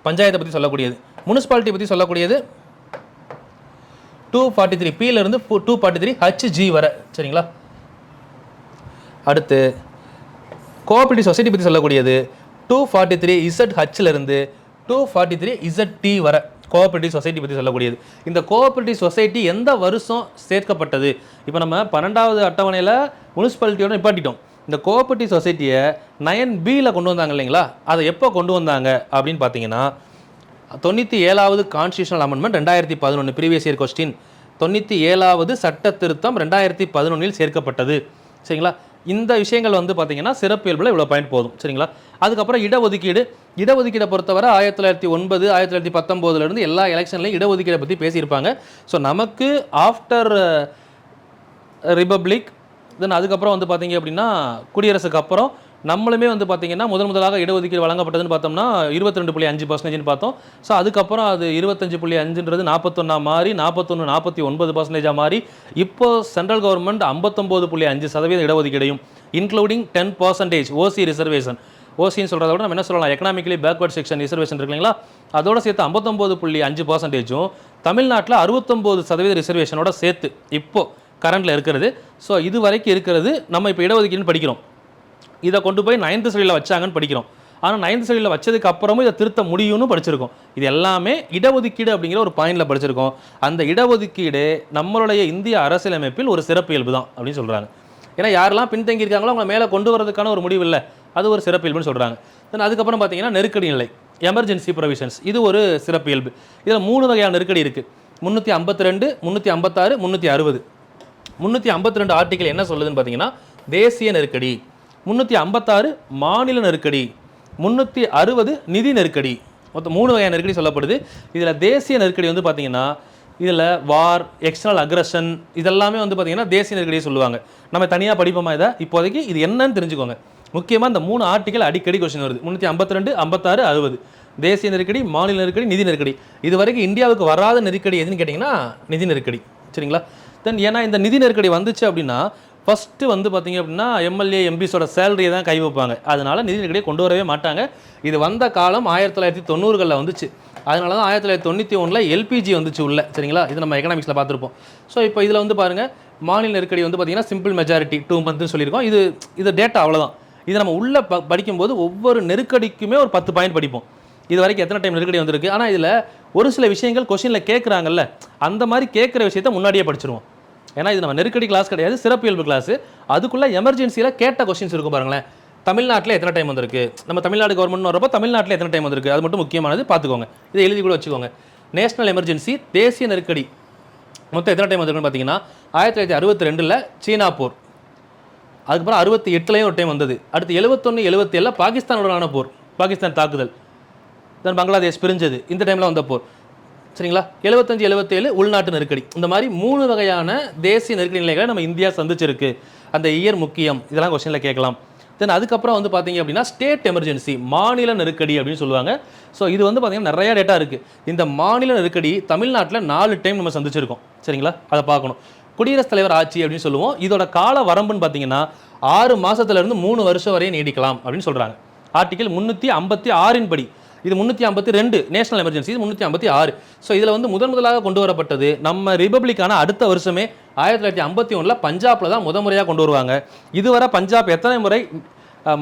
பஞ்சாயத்தை பற்றி சொல்லக்கூடியது. முனிசிபாலிட்டி பற்றி சொல்லக்கூடியது 243P 243HG வர. சரிங்களா? அடுத்து கோஆபரேட்டிவ் சொசைட்டி பற்றி சொல்லக்கூடியது 243ZH 243ZT வர கோஆபரேட்டிவ் சொசைட்டி பற்றி சொல்லக்கூடியது. இந்த கோஆபரேட்டிவ் சொசைட்டி எந்த வருஷம் சேர்க்கப்பட்டது? இப்போ நம்ம 12வது அட்டவணையில் முனிசிபாலிட்டியோட நிப்பாட்டிட்டோம். இந்த கோஆபரேட்டிவ் சொசைட்டியை 9B கொண்டு வந்தாங்க இல்லைங்களா, அதை எப்போ கொண்டு வந்தாங்க அப்படின்னு பார்த்தீங்கன்னா 97வது constitutional amendment 2011 previous year question. 97வது சட்ட திருத்தம் 2011 சேர்க்கப்பட்டது. சரிங்களா? இந்த விஷயங்கள் வந்து பார்த்தீங்கன்னா சிறப்பியல்பில் இவ்வளோ பாயிண்ட் போதும். சரிங்களா? அதுக்கப்புறம் இடஒதுக்கீடை பொறுத்தவரை 1909, 1919 எல்லா எலெக்ஷன்லையும் இடஒதுக்கீடை பற்றி பேசியிருப்பாங்க. ஸோ நமக்கு ஆஃப்டர் ரிபப்ளிக் தென் அதுக்கப்புறம் வந்து பார்த்தீங்க அப்படின்னா குடியரசுக்கு அப்புறம் நம்மளுமே வந்து பார்த்தீங்கன்னா முதலாக இடஒதுக்கீடு வழங்கப்பட்டதுன்னு பார்த்தோம்னா 22.5% பார்த்தோம். ஸோ அதுக்கப்புறம் அது 25.5ன்றது 41 மாறி 41, 49% மாறி இப்போ சென்ட்ரல் கவர்மெண்ட் 59.5% இடஒதுக்கீடையும் இன்க்ளூடிங் 10% ஓசி ரிசர்வேஷன். ஓசின்னு சொல்கிறத விட நம்ம என்ன சொல்லலாம், எக்கனாமிக்கலி பேக்வர்ட் செக்ஷன் ரிசர்வேஷன் இருக்கு இல்லைங்களா, அதோட சேர்த்து 59.5%. தமிழ்நாட்டில் 69% ரிசர்வேஷனோட சேர்த்து இப்போ கரண்டில் இருக்கிறது. ஸோ இது வரைக்கும் இருக்கிறது நம்ம இப்போ இடஒதுக்கீடுன்னு படிக்கிறோம். இதை கொண்டு போய் 9th ஷெட்யூலில் வச்சாங்கன்னு படிக்கிறோம். ஆனால் 9th ஷெட்யூலில் வச்சதுக்கு அப்புறமும் இதை திருத்த முடியும்னு படிச்சிருக்கோம். இது எல்லாமே இடஒதுக்கீடு அப்படிங்கிற ஒரு பாயிண்டில் படிச்சிருக்கோம். அந்த இடஒதுக்கீடு நம்மளுடைய இந்திய அரசியலமைப்பில் ஒரு சிறப்பியல்பு தான் அப்படின்னு சொல்கிறாங்க. ஏன்னா யாரெல்லாம் பின்தங்கி இருக்காங்களோ அவங்க மேலே கொண்டு வரதுக்கான ஒரு முடிவு இல்லை, அது ஒரு சிறப்பியல்புன்னு சொல்கிறாங்க. தென் அதுக்கப்புறம் பார்த்தீங்கன்னா நெருக்கடி நிலை, எமர்ஜென்சி ப்ரொவிஷன்ஸ், இது ஒரு சிறப்பியல்பு. இதில் 3 வகையான நெருக்கடி இருக்குது. 352, 356, 360. 352 ஆர்டிகல் என்ன சொல்லுதுன்னு பார்த்தீங்கன்னா தேசிய நெருக்கடி, 356 மாநில நெருக்கடி, 360 நிதி நெருக்கடி, மொத்தம் 3 வகையான நெருக்கடி சொல்லப்படுது. இதில் தேசிய நெருக்கடி வந்து பார்த்தீங்கன்னா இதில் வார், எக்ஸ்டர்னல் அக்ரஷன் இதெல்லாமே வந்து பார்த்தீங்கன்னா தேசிய நெருக்கடியை சொல்லுவாங்க. நம்ம தனியாக படிப்போமா இதை? இப்போதைக்கு இது என்னன்னு தெரிஞ்சுக்கோங்க. முக்கியமாக இந்த 3 ஆர்டிகல் அடிக்கடி கொஸ்டின் வருது. 352, 56, 60. தேசிய நெருக்கடி, மாநில நெருக்கடி, நிதி நெருக்கடி. இது வரைக்கும் இந்தியாவுக்கு வராத நெருக்கடி எதுன்னு கேட்டிங்கன்னா நிதி நெருக்கடி. சரிங்களா? தென் ஏன்னா இந்த நிதி நெருக்கடி வந்துச்சு அப்படின்னா ஃபஸ்ட்டு வந்து பார்த்திங்க அப்படின்னா எம்எல்ஏ எம்பிஸோட சேலரியை தான் கை வைப்பாங்க. அதனால் நிதி நெருக்கடியை கொண்டு வரவே மாட்டாங்க. இது வந்த காலம் 1990களில் வந்துச்சு. அதனால தான் 1991 எல்பிஜி வந்துச்சு உள்ள. சரிங்களா? இது நம்ம எக்கனாமிக்ஸில் பார்த்துருப்போம். ஸோ இப்போ இதில் வந்து பாருங்கள், மாநில நெருக்கடி வந்து பார்த்திங்கன்னா சிம்பிள் மெஜாரிட்டி 2 months சொல்லியிருக்கோம். இது டேட்டா அவ்வளோதான். இதை நம்ம உள்ளே படிக்கும்போது ஒவ்வொரு நெருக்கடிக்குமே ஒரு 10 பாயிண்ட் படிப்போம். இது வரைக்கும் எத்தனை டைம் நெருக்கடி வந்திருக்கு. ஆனால் இதில் ஒரு சில விஷயங்கள் கொஸ்டினில் கேட்குறாங்கல்ல, அந்த மாதிரி கேட்குற விஷயத்தை முன்னாடியே படிச்சிருவோம். ஏன்னா இது நம்ம நெருக்கடி கிளாஸ் கிடையாது, சிறப்பியல்பு கிளாஸ். அதுக்குள்ளே எமர்ஜென்சியில் கேட்ட கொஸ்டின்ஸ் இருக்கும் பாருங்களேன். தமிழ்நாட்டில் எத்தனை டைம் வந்திருக்கு, நம்ம தமிழ்நாடு கவர்மெண்ட் வரப்போ தமிழ்நாட்டில் எத்தனை டைம் வந்திருக்கு, அது மட்டும் முக்கியமானது பார்த்துக்கோங்க. இதை எழுதி கூட வச்சுக்கோங்க. நேஷனல் எமர்ஜென்சி, தேசிய நெருக்கடி மொத்தம் எத்தனை டைம் வந்திருக்குன்னு பார்த்தீங்கன்னா 1962 சீனா போர், அதுக்கப்புறம் 68 ஒரு டைம் வந்தது. அடுத்து 71, 77 பாகிஸ்தானுடனான போர், பாகிஸ்தான் தாக்குதல், தென் பங்களாதேஷ் பிரிஞ்சது, இந்த டைமில் வந்த போர். சரிங்களா? 75, 77 உள்நாட்டு நெருக்கடி. இந்த மாதிரி 3 வகையான தேசிய நெருக்கடி நிலைகளை நம்ம இந்தியா சந்திச்சிருக்கு. அந்த இயர் முக்கியம், இதெல்லாம் கொஸ்டினில் கேட்கலாம். தென் அதுக்கப்புறம் வந்து பார்த்தீங்க அப்படின்னா ஸ்டேட் எமர்ஜென்சி, மாநில நெருக்கடி அப்படின்னு சொல்லுவாங்க. ஸோ இது வந்து பார்த்தீங்கன்னா நிறையா டேட்டா இருக்குது. இந்த மாநில நெருக்கடி தமிழ்நாட்டில் 4 டைம் நம்ம சந்திச்சிருக்கோம். சரிங்களா? அதை பார்க்கணும். குடியரசுத் தலைவர் ஆட்சி அப்படின்னு சொல்லுவோம். இதோட கால வரம்புன்னு பார்த்தீங்கன்னா 6 மாதத்துலேருந்து 3 வருஷம் வரையும் நீடிக்கலாம் அப்படின்னு சொல்கிறாங்க. ஆர்டிகல் 356 படி. இது 352 நேஷனல் எமர்ஜென்சி, இது 356. ஸோ இதில் வந்து முதலாக கொண்டு வரப்பட்டது நம்ம ரிபப்ளிக்கான அடுத்த வருஷமே 1951 பஞ்சாபில் தான் முறையாக கொண்டு வருவாங்க. இதுவரை பஞ்சாப் எத்தனை முறை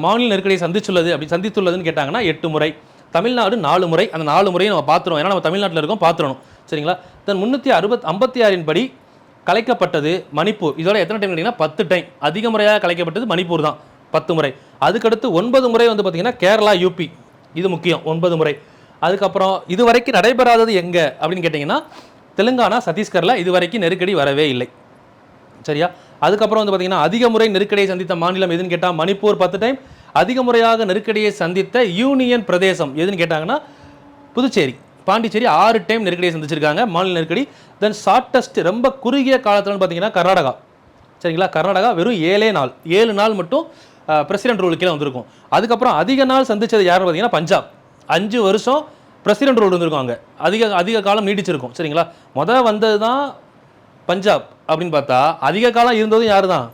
மாநில நெருக்கடியை சந்தித்துள்ளதுன்னு கேட்டாங்கன்னா 8 முறை. தமிழ்நாடு 4 முறை. அந்த 4 முறையும் நம்ம பார்த்துருவோம். ஏன்னா நம்ம தமிழ்நாட்டில் இருக்கோம், பார்த்துடணும். சரிங்களா? தென் 356 படி கலைக்கப்பட்டது மணிப்பூர். இதோட எத்தனை டைம் கேட்டிங்கன்னா 10 டைம். அதிக முறையாக கலைக்கப்பட்டது மணிப்பூர் தான், 10 முறை. அதுக்கடுத்து 9 முறை வந்து பார்த்தீங்கன்னா கேரளா, யூபி, இது முக்கியம், 9 முறை. அதுக்கப்புறம் இது வரைக்கும் நடைபெறாதது எங்கே அப்படின்னு கேட்டிங்கன்னா தெலுங்கானா, சத்தீஸ்கரில் இது வரைக்கும் நெருக்கடி வரவே இல்லை. சரியா? அதுக்கப்புறம் வந்து பார்த்தீங்கன்னா அதிக முறை நெருக்கடியை சந்தித்த மாநிலம் எதுன்னு கேட்டால் மணிப்பூர் 10 டைம். அதிக முறையாக நெருக்கடியை சந்தித்த யூனியன் பிரதேசம் எதுன்னு கேட்டாங்கன்னா புதுச்சேரி, பாண்டிச்சேரி 6 டைம் நெருக்கடியை சந்திச்சிருக்காங்க மாநில நெருக்கடி. தென் ஷார்ட்டஸ்ட் ரொம்ப குறுகிய காலத்தில் பார்த்தீங்கன்னா கர்நாடகா. சரிங்களா? கர்நாடகா வெறும் 7 நாள் மட்டும் பிரசிடென்ட் ரூலுக்கே வந்திருக்கும். அதுக்கப்புறம் அதிக நாள் சந்திச்சது யாருன்னு பார்த்தீங்கன்னா பஞ்சாப். 5 வருஷம் பிரசிடென்ட் ரூல் இருந்திருக்கும். அங்கே அதிக காலம் நீடிச்சிருக்கும். சரிங்களா? வந்தது தான் பஞ்சாப் அப்படின்னு பார்த்தா அதிக காலம் இருந்ததும் யார் தான்?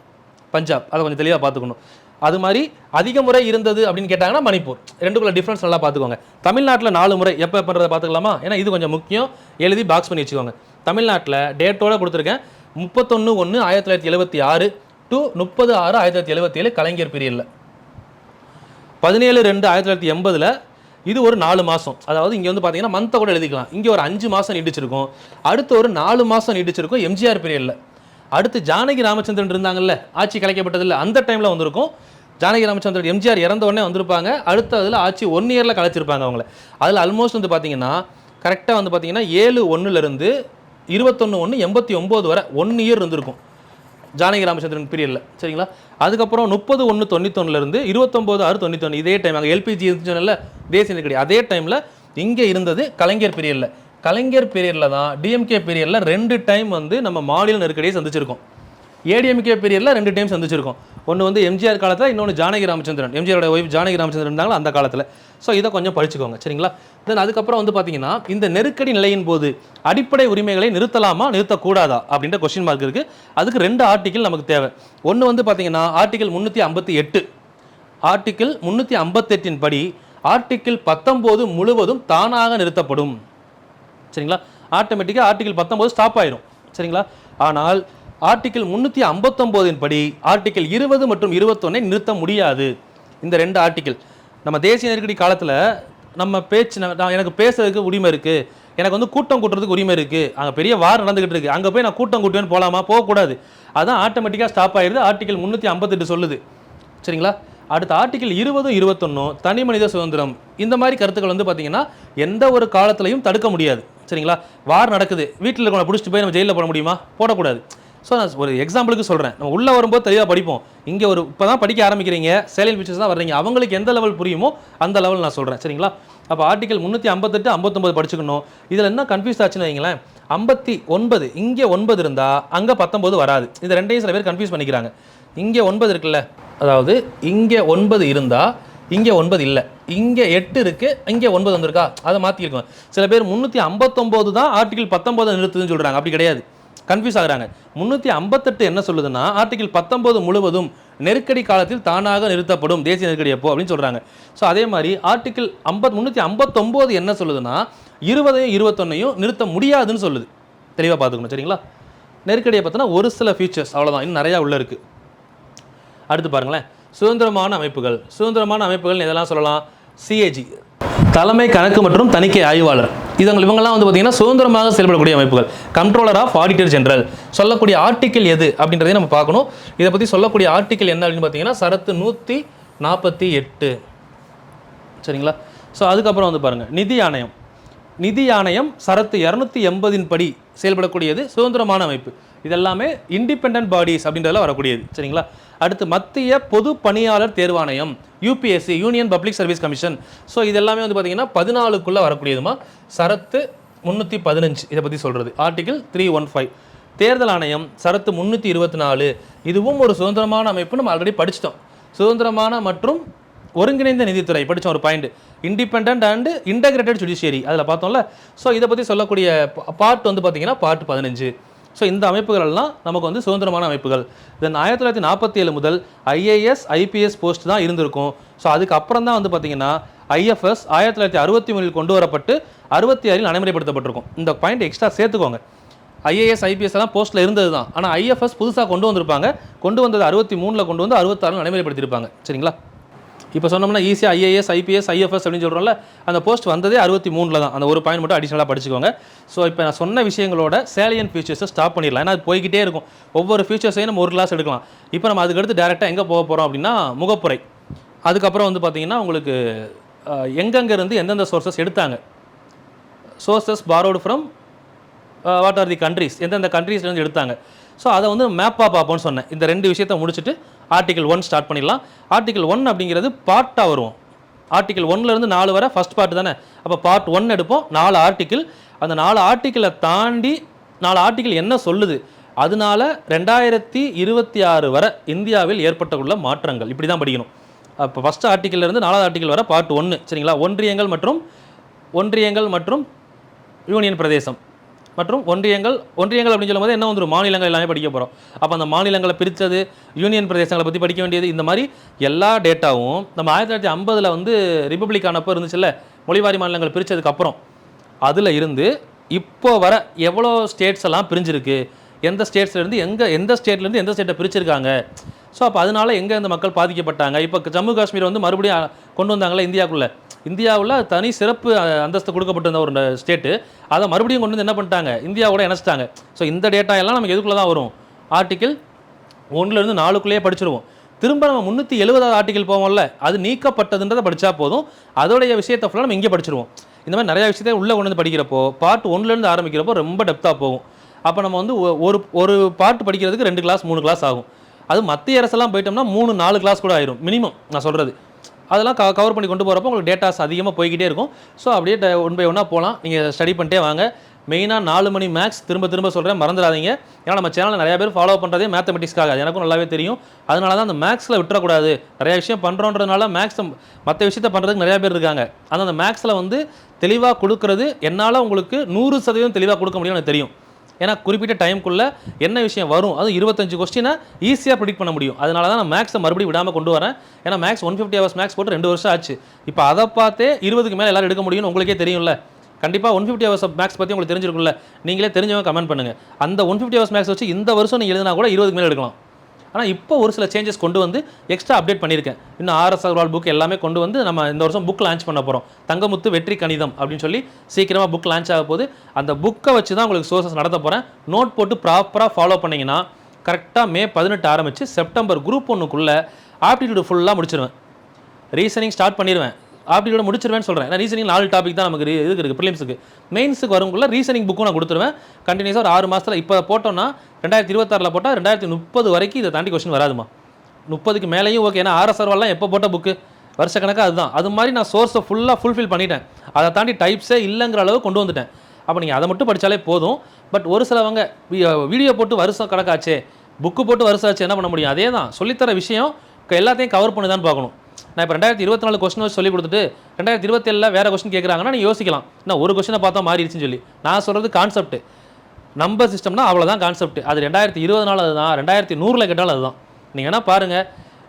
பஞ்சாப். அதை கொஞ்சம் தெளிவாக பார்த்துக்கணும். அது மாதிரி அதிக முறை இருந்தது அப்படின்னு கேட்டாங்கன்னா மணிப்பூர். ரெண்டுக்குள்ள டிஃப்ரென்ஸ் நல்லா பார்த்துக்கோங்க. தமிழ்நாட்டில் 4 முறை எப்போ பண்ணுறதை பார்த்துக்கலாமா? ஏன்னா இது கொஞ்சம் முக்கியம், எழுதி பாக்ஸ் பண்ணி வச்சுக்கோங்க. தமிழ்நாட்டில் டேட்டோட கொடுத்துருக்கேன். 31/1/1976 டு 30/6/1977 கலைஞர் பீரியடில். 17/2/1980 இது ஒரு 4 மாதம். அதாவது இங்கே வந்து பார்த்தீங்கன்னா மந்த்தை கூட எழுதிக்கலாம். இங்கே ஒரு 5 மாதம் நீடிச்சிருக்கும். அடுத்து ஒரு 4 மாதம் நீடிச்சிருக்கும் எம்ஜிஆர் பீரியடில். அடுத்து ஜானகி ராமச்சந்திரன் இருந்தாங்கல்ல, ஆட்சி கலைக்கப்பட்டதில்லை, அந்த டைமில் வந்திருக்கும். ஜானகி ராமச்சந்திரன் எம்ஜிஆர் இறந்த உடனே வந்திருப்பாங்க. அடுத்த அதில் ஆட்சி 1 இயரில் கலைச்சிருப்பாங்க அவங்கள. அதில் ஆல்மோஸ்ட் வந்து பார்த்தீங்கன்னா கரெக்டாக வந்து பார்த்தீங்கன்னா 7/1 21/89 வரை 1 இயர் இருந்திருக்கும் ஜானகி ராமச்சந்திரன் பீரியடில். சரிங்களா? அதுக்கப்புறம் 30/1/91 29/6/91 இதே டைம் அங்கே எல்பிஜி இருந்துச்சுனால தேசிய நெருக்கடி, அதே டைமில் இங்கே இருந்தது கலைஞர் பீரியடில். கலைஞர் பீரியடில் தான் டிஎம்கே பீரியடில் 2 டைம் வந்து நம்ம மாநில நெருக்கடியை சந்திச்சிருக்கோம். ஏடிஎம்கே பீரியடில் 2 டைம் சந்திச்சிருக்கோம். ஒன்று வந்து எம்ஜிஆர் காலத்தில், இன்னொன்று ஜானகி ராமச்சந்திரன், எம்ஜிஆரோட ஒய்ஃப் ஜானகி ராமச்சந்திரன் இருந்தாங்களா அந்த காலத்தில். ஸோ இதை கொஞ்சம் படிச்சுக்கோங்க. சரிங்களா? தென் அதுக்கப்புறம் வந்து பார்த்தீங்கன்னா இந்த நெருக்கடி நிலையின் போது அடிப்படை உரிமைகளை நிறுத்தலாமா நிறுத்தக்கூடாதா அப்படின்ற கொஸ்டின் மார்க் இருக்குது. அதுக்கு 2 ஆர்டிக்கிள் நமக்கு தேவை. ஒன்று வந்து பார்த்தீங்கன்னா ஆர்டிக்கிள் 358. ஆர்டிக்கிள் 358 படி ஆர்டிக்கிள் 19 முழுவதும் தானாக நிறுத்தப்படும். சரிங்களா? ஆட்டோமேட்டிக்காக ஆர்டிக்கிள் 19 ஸ்டாப் ஆயிரும். சரிங்களா? ஆனால் ஆர்டிக்கிள் 359 படி ஆர்டிக்கிள் 20 மற்றும் 21 நிறுத்த முடியாது. இந்த 2 ஆர்டிக்கிள் நம்ம தேசிய நெருக்கடி காலத்தில் நம்ம எனக்கு பேசுறதுக்கு உரிமை இருக்குது, எனக்கு வந்து கூட்டம் கூட்டுறதுக்கு உரிமை இருக்குது, அங்கே பெரிய வார் நடந்துகிட்டு இருக்குது, அங்கே போய் நான் கூட்டம் கூட்டுவேன்னு போகலாமா? போகக்கூடாது. அதான் ஆட்டோமேட்டிக்காக ஸ்டாப் ஆயிடுது. ஆர்டிக்கிள் 358 சொல்லுது. சரிங்களா? அடுத்த ஆர்டிக்கிள் 20, 21 தனி மனித சுதந்திரம். இந்த மாதிரி கருத்துக்கள் வந்து பார்த்தீங்கன்னா எந்த ஒரு காலத்திலையும் தடுக்க முடியாது. சரிங்களா? வார் நடக்குது, வீட்டில் இருக்கவங்களை பிடிச்சிட்டு போய் நம்ம ஜெயிலில் போட முடியுமா? போடக்கூடாது. ஸோ நான் ஒரு எக்ஸாம்பிளுக்கு சொல்கிறேன், நம்ம உள்ளே வரும்போது தெளிவாக படிப்போம். இங்கே ஒரு இப்போ தான் படிக்க ஆரம்பிக்கிறீங்க, சேலியன் ஃபீச்சர்ஸ் தான் வர்றீங்க, அவங்களுக்கு எந்த லெவல் புரியுமோ அந்த லெவல் நான் சொல்கிறேன். சரிங்களா? அப்போ ஆர்டிகல் 358 59 படிச்சுக்கணும். இதில் என்ன கன்ஃபியூஸ் ஆச்சுன்னு வைங்களேன், 59 இங்கே 9 இருந்தால் அங்கே 19 வராது. இந்த ரெண்டையும் சில பேர் கன்ஃபியூஸ் பண்ணிக்கிறாங்க. இங்கே 9 இருக்குல்ல, அதாவது இங்கே 9 இருந்தால் இங்கே 9 இல்லை, இங்கே 8 இருக்குது, இங்கே 9 வந்திருக்கா, அதை மாற்றிருக்கோம். சில பேர் 359 தான் ஆர்டிகல் 19 நிறுத்துதுன்னு சொல்கிறாங்க. அப்படி கிடையாது, கன்ஃபியூஸ் ஆகுறாங்க. 358 என்ன சொல்லுதுன்னா ஆர்டிகல் 19 முழுவதும் நெருக்கடி காலத்தில் தானாக நிறுத்தப்படும் தேசிய நெருக்கடி எப்போ அப்படின்னு சொல்கிறாங்க. ஸோ அதே மாதிரி ஆர்டிகல் 359 என்ன சொல்லுதுன்னா 20 21 நிறுத்த முடியாதுன்னு சொல்லுது. தெளிவாக பார்த்துக்கணும். சரிங்களா? நெருக்கடியை பார்த்தோன்னா ஒரு சில ஃபீச்சர்ஸ் அவ்வளோதான், இன்னும் நிறையா உள்ளே இருக்குது. அடுத்து பாருங்களேன், சுதந்திரமான அமைப்புகள். சுதந்திரமான அமைப்புகள் எதெல்லாம் சொல்லலாம்? சிஏஜி, தலைமை கணக்கு மற்றும் தணிக்கை ஆய்வாளர். இவங்கெல்லாம் வந்து பார்த்தீங்கன்னா சுதந்திரமாக செயல்படக்கூடிய அமைப்புகள். Controller of auditor general. சொல்லக்கூடிய ஆர்டிக்கல் எது அப்படின்றதையும் நம்ம பார்க்கணும். இதை பற்றி சொல்லக்கூடிய ஆர்டிக்கல் என்ன அப்படின்னு பார்த்தீங்கன்னா சரத்து 148. சரிங்களா? ஸோ அதுக்கப்புறம் வந்து பாருங்கள், நிதி ஆணையம். நிதி ஆணையம் சரத்து 280 படி செயல்படக்கூடியது, சுதந்திரமான அமைப்பு. இதெல்லாமே இண்டிபெண்டன்ட் பாடிஸ் அப்படின்றதெல்லாம் வரக்கூடியது. சரிங்களா? அடுத்து மத்திய பொது பணியாளர் தேர்வாணையம், UPSC, union public service commission. So இதெல்லாமே வந்து பார்த்தீங்கன்னா 14க்குள்ளே வரக்கூடியதுமா. சரத்து 315 இதை பற்றி சொல்கிறது, ஆர்டிகிள் 315. தேர்தல் ஆணையம் சரத்து 324. இதுவும் ஒரு சுதந்திரமான அமைப்பு, நம்ம ஆல்ரெடி படிச்சிட்டோம். சுதந்திரமான மற்றும் ஒருங்கிணைந்த நிதித்துறை படித்தோம், ஒரு point. Independent and integrated judiciary அதில் பார்த்தோம்ல. ஸோ இதை பற்றி சொல்லக்கூடிய பார்ட் வந்து பார்த்தீங்கன்னா பார்ட் 15. ஸோ இந்த அமைப்புகள் எல்லாம் நமக்கு வந்து சுதந்திரமான அமைப்புகள். தென் 1947 முதல் ஐஏஎஸ் ஐபிஎஸ் போஸ்ட் தான் இருந்திருக்கும். ஸோ அதுக்கப்புறம் தான் வந்து பார்த்தீங்கன்னா ஐஎஃப்எஸ் 1963 கொண்டு வரப்பட்டு 66 நடைமுறைப்படுத்தப்பட்டிருக்கும். இந்த பாயிண்ட் எக்ஸ்ட்ரா சேர்த்துக்கோங்க. ஐஏஎஸ் ஐபிஎஸ் எல்லாம் போஸ்ட்டில் இருந்தது தான், ஆனால் ஐஎஃப்எஸ் புதுசாக கொண்டு வந்திருப்பாங்க. கொண்டு வந்தது 63 கொண்டு வந்து 66 நடைமுறைப்படுத்தியிருப்பாங்க. சரிங்களா? இப்போ சொன்னோம்னா ஈஸியாக ஐஏஎஸ் ஐபிஎஸ் ஐஎஃப்எஸ் அப்படின்னு சொல்கிறோம்ல, அந்த போஸ்ட் வந்ததே 63 தான். அந்த ஒரு பாயிண்ட் மட்டும் அடிஷனலாக படிச்சுக்கோங்க. ஸோ இப்போ நான் சொன்ன விஷயங்களோட சேலியன் ஃபீச்சர்ஸை ஸ்டாப் பண்ணிடலாம். ஏன்னா அது போய்கிட்டே இருக்கும். ஒவ்வொரு ஃபீச்சர்ஸையும் நம்ம ஒரு கிளாஸ் எடுக்கலாம். இப்போ நம்ம அதுக்கடுத்து டேரெக்டாக எங்கே போக போகிறோம் அப்படின்னா முகப்புரை. அதுக்கப்புறம் வந்து பார்த்தீங்கன்னா உங்களுக்கு எங்கெங்கேருந்து எந்தெந்த சோர்ஸஸ் எடுத்தாங்க, sources borrowed from what are the countries, எந்தெந்த கண்ட்ரீஸ்லேருந்து எடுத்தாங்க. ஸோ அதை வந்து மேப்பாக பார்ப்போம்னு சொன்னேன். இந்த ரெண்டு விஷயத்தை முடிச்சுட்டு ஆர்டிகல் 1 ஸ்டார்ட் பண்ணிடலாம். ஆர்டிகல் 1 அப்படிங்கிறது பார்ட்டாக வரும். ஆர்டிகல் 1லேருந்து 4 வரை ஃபஸ்ட் பார்ட் தானே. அப்போ பார்ட் 1 எடுப்போம், 4 ஆர்டிக்கிள். அந்த 4 ஆர்டிக்கிளை தாண்டி 4 ஆர்டிக்கிள் என்ன சொல்லுது, அதனால 2026 வரை இந்தியாவில் ஏற்பட்டுள்ள மாற்றங்கள், இப்படி தான் படிக்கணும். அப்போ ஃபஸ்ட் ஆர்டிக்கிள்லேருந்து 4வது ஆர்டிக்கிள் வரை பார்ட் 1. சரிங்களா? ஒன்றியங்கள் மற்றும் யூனியன் பிரதேசம் மற்றும் ஒன்றியங்கள் அப்படின்னு சொல்லும்போது என்ன வந்துடும், மாநிலங்கள் எல்லாமே படிக்க போகிறோம். அப்போ அந்த மாநிலங்களை பிரித்தது, யூனியன் பிரதேசங்களை பற்றி படிக்க வேண்டியது, இந்த மாதிரி எல்லா டேட்டாவும் நம்ம 1950 வந்து ரிப்பப்ளிக் ஆனப்போ இருந்துச்சுல்ல, மொழிவாரி மாநிலங்கள் பிரித்ததுக்கப்புறம் அதில் இருந்து இப்போ வர எவ்வளோ ஸ்டேட்ஸ் எல்லாம் பிரிஞ்சிருக்கு, எந்த ஸ்டேட்ஸ்லேருந்து எந்த ஸ்டேட்லேருந்து எந்த ஸ்டேட்டை பிரிச்சிருக்காங்க. ஸோ அப்போ அதனால் எங்கே இந்த மக்கள் பாதிக்கப்பட்டாங்க. இப்போ ஜம்மு காஷ்மீர் வந்து மறுபடியும் கொண்டு வந்தாங்களே இந்தியாவில் தனி சிறப்பு அந்தஸ்து கொடுக்கப்பட்டிருந்த ஒரு ஸ்டேட்டு, அதை மறுபடியும் கொண்டு வந்து என்ன பண்ணிட்டாங்க, இந்தியாவோட இணைச்சிட்டாங்க. ஸோ இந்த டேட்டா எல்லாம் நமக்கு எதுக்குள்ளே தான் வரும், ஆர்டிக்கிள் 1லேருந்து 4க்குள்ளேயே படிச்சிருவோம். திரும்ப நம்ம 370வது ஆர்டிக்கிள் போவோம்ல, அது நீக்கப்பட்டதுன்றதை படித்தா போதும். அதோடைய விஷயத்தை ஃபுல்லாக நம்ம இங்கே படிச்சிருவோம். இந்த மாதிரி நிறையா விஷயத்தை உள்ளே கொண்டு வந்து படிக்கிறப்போ பார்ட் 1லேருந்து ஆரம்பிக்கிறப்போ ரொம்ப டெப்த்தாக போகும். அப்போ நம்ம வந்து ஒரு பார்ட் படிக்கிறதுக்கு 2 கிளாஸ் 3 கிளாஸ் ஆகும். அது மத்திய அரசெல்லாம் போயிட்டோம்னா 3-4 கிளாஸ் கூட ஆயிரும் மினிமம். நான் சொல்கிறது அதெல்லாம் கவர் பண்ணி கொண்டு போகிறப்போ உங்களுக்கு டேட்டாஸ் அதிகமாக போய்கிட்டே இருக்கும். ஸோ அப்படியே 1 by 1 போகலாம். நீங்கள் ஸ்டடி பண்ணிட்டே வாங்க. மெயினாக 4 மணி மேக்ஸ் திரும்ப சொல்கிறேன், மறந்துடாதீங்க. ஏன்னா நம்ம சேனலில் நிறைய பேர் ஃபாலோ பண்ணுறதே மேத்தமெட்டிக்ஸ்க்காக, எனக்கும் நல்லாவே தெரியும். அதனால தான் அந்த மேக்ஸில் விட்டுறக்கூடாது. நிறைய விஷயம் பண்ணுறோன்றதுனால மேக்ஸ் மற்ற விஷயத்தை பண்ணுறதுக்கு நிறையா பேர் இருக்காங்க. ஆனால் அந்த மேக்ஸில் வந்து தெளிவாக கொடுக்குறது என்னால் உங்களுக்கு 100% தெளிவாக கொடுக்க முடியும்னு எனக்கு தெரியும். ஏன்னா குறிப்பிட்ட டைமுக்குள்ளே என்ன விஷயம் வரும், அது 25 கொஸ்டினை ஈஸியாக ப்ரிடிக்ட் பண்ண முடியும். அதனால தான் நான் மேக்ஸை மறுபடியும் விடாமல் கொண்டு வரேன். ஏன்னா மேக்ஸ் 150 hours மேக்ஸ் போட்டு 2 வருஷம் ஆச்சு. இப்போ அதை பார்த்தே 20க்கு மேலே எல்லோரும் எடுக்க முடியும்னு உங்களுக்கே தெரியும்ல. கண்டிப்பாக 150 hours மேக்ஸ் பற்றி உங்களுக்கு தெரிஞ்சிருக்கும்ல. நீங்களே தெரிஞ்சவங்க கமெண்ட் பண்ணுங்கள். அந்த 150 hours மேக்ஸ் வச்சு இந்த வருஷம் நீங்கள் எழுதினா கூட 20க்கு மேலே எடுக்கலாம். ஆனால் இப்போ ஒரு சில சேஞ்சஸ் கொண்டு வந்து எக்ஸ்ட்ரா அப்டேட் பண்ணியிருக்கேன். இன்னும் RS அகர்வால் புக் எல்லாமே கொண்டு வந்து நம்ம இந்த வருஷம் புக் லான்ச் பண்ண போகிறோம். தங்கமுத்து வெற்றி கணிதம் அப்படின்னு சொல்லி சீக்கிரமாக புக் லான்ச் ஆக போகுது. அந்த புக்கை வச்சு தான் உங்களுக்கு சோர்சஸ் நடத்த போகிறேன். நோட் போட்டு ப்ராப்பராக ஃபாலோ பண்ணிங்கன்னா கரெக்டாக May 18 ஆரம்பித்து செப்டம்பர் குரூப் 1க்குள்ளே ஆப்டிடியூடு ஃபுல்லாக முடிச்சிடுவேன். ரீசனிங் ஸ்டார்ட் பண்ணிடுவேன். ஆப்டிடியூட முடிச்சிருவேன்னு சொல்கிறேன். நான் ரீசனிங் 4 டாபிக் தான் நமக்கு இதுக்கு இருக்குது ப்ரிலிம்ஸுக்கு. மெயின்ஸுக்கு வரும்குள்ள ரீசனிங் புக்கும் நான் கொடுத்துருவேன். கண்டினியூஸாக ஒரு 6 மாதத்தில் இப்போ போட்டோம்னா 2026 போட்டால் 2030 வரைக்கும் இதை தாண்டி கொஸ்டின் வராதுமா. 30க்கு மேலேயும் ஓகே. ஏன்னா ஆர்எஸ்ஆர்வாலாம் எப்போ போட்ட புக்கு வருஷக்கணக்காக அதுதான். அது மாதிரி நான் சோர்ஸை ஃபுல்லாக ஃபுல்ஃபில் பண்ணிட்டேன். அதை தாண்டி டைப்ஸே இல்லைங்கிற அளவு கொண்டு வந்துட்டேன். அப்போ நீங்கள் அதை மட்டும் படித்தாலே போதும். பட் ஒரு சிலவங்க வீடியோ போட்டு வருஷம் கணக்காச்சே, புக்கு போட்டு வருஷம் ஆச்சு, என்ன பண்ண முடியும்? அதே தான் சொல்லித்தர விஷயம் எல்லாத்தையும் கவர் பண்ணுதான்னு பார்க்கணும். நான் இப்போ 2024 கொஸ்டின் வச்சு சொல்லி கொடுத்துட்டு 2027 வேறு கொஸ்டின் கேட்குறாங்கன்னா நீங்கள் யோசிக்கலாம், நான் ஒரு கொஸ்டினை பார்த்தா மாறிடுச்சுன்னு சொல்லி. நான் சொல்கிறது கான்செப்ட் நம்பர் சிஸ்டம்னா அவ்வளோதான் கான்செப்ட். அது 2020 அதுதான், 2100 கேட்டாலும் அதுதான். நீங்கள் என்ன பாருங்கள்,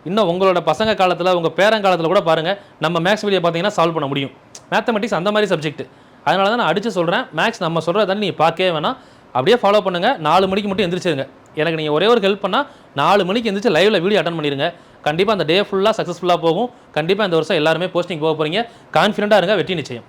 இன்னும் உங்களோட பசங்க காலத்தில் உங்கள் பேரங்காலத்தில் கூட பாருங்கள், நம்ம மேக்ஸ் வீடியோ பார்த்தீங்கன்னா சால்வ் பண்ண முடியும். மேத்தமெட்டிக்ஸ் அந்த மாதிரி சப்ஜெக்ட். அதனால தான் நான் அடித்து சொல்கிறேன், மேக்ஸ் நம்ம சொல்கிறதானே நீங்கள் பார்க்கவே வேணாம், அப்படியே ஃபாலோ பண்ணுங்கள். 4 மணிக்கு மட்டும் எந்திரிச்சிருங்க. எனக்கு நீங்கள் ஒரே ஒரு ஹெல்ப் பண்ணால் 4 மணிக்கு எந்திரிச்சு லைவில் வீடியோ அட்டன் பண்ணிடுங்க. கண்டிப்பாக அந்த டே ஃபுல்லாக சக்ஸஸ்ஃபுல்லாக போகும். கண்டிப்பாக இந்த வருஷம் எல்லாருமே போஸ்டிங் போக போகிறீங்க. கான்ஃபிடென்ட்டாக இருங்க, வெற்றி நிச்சயம்.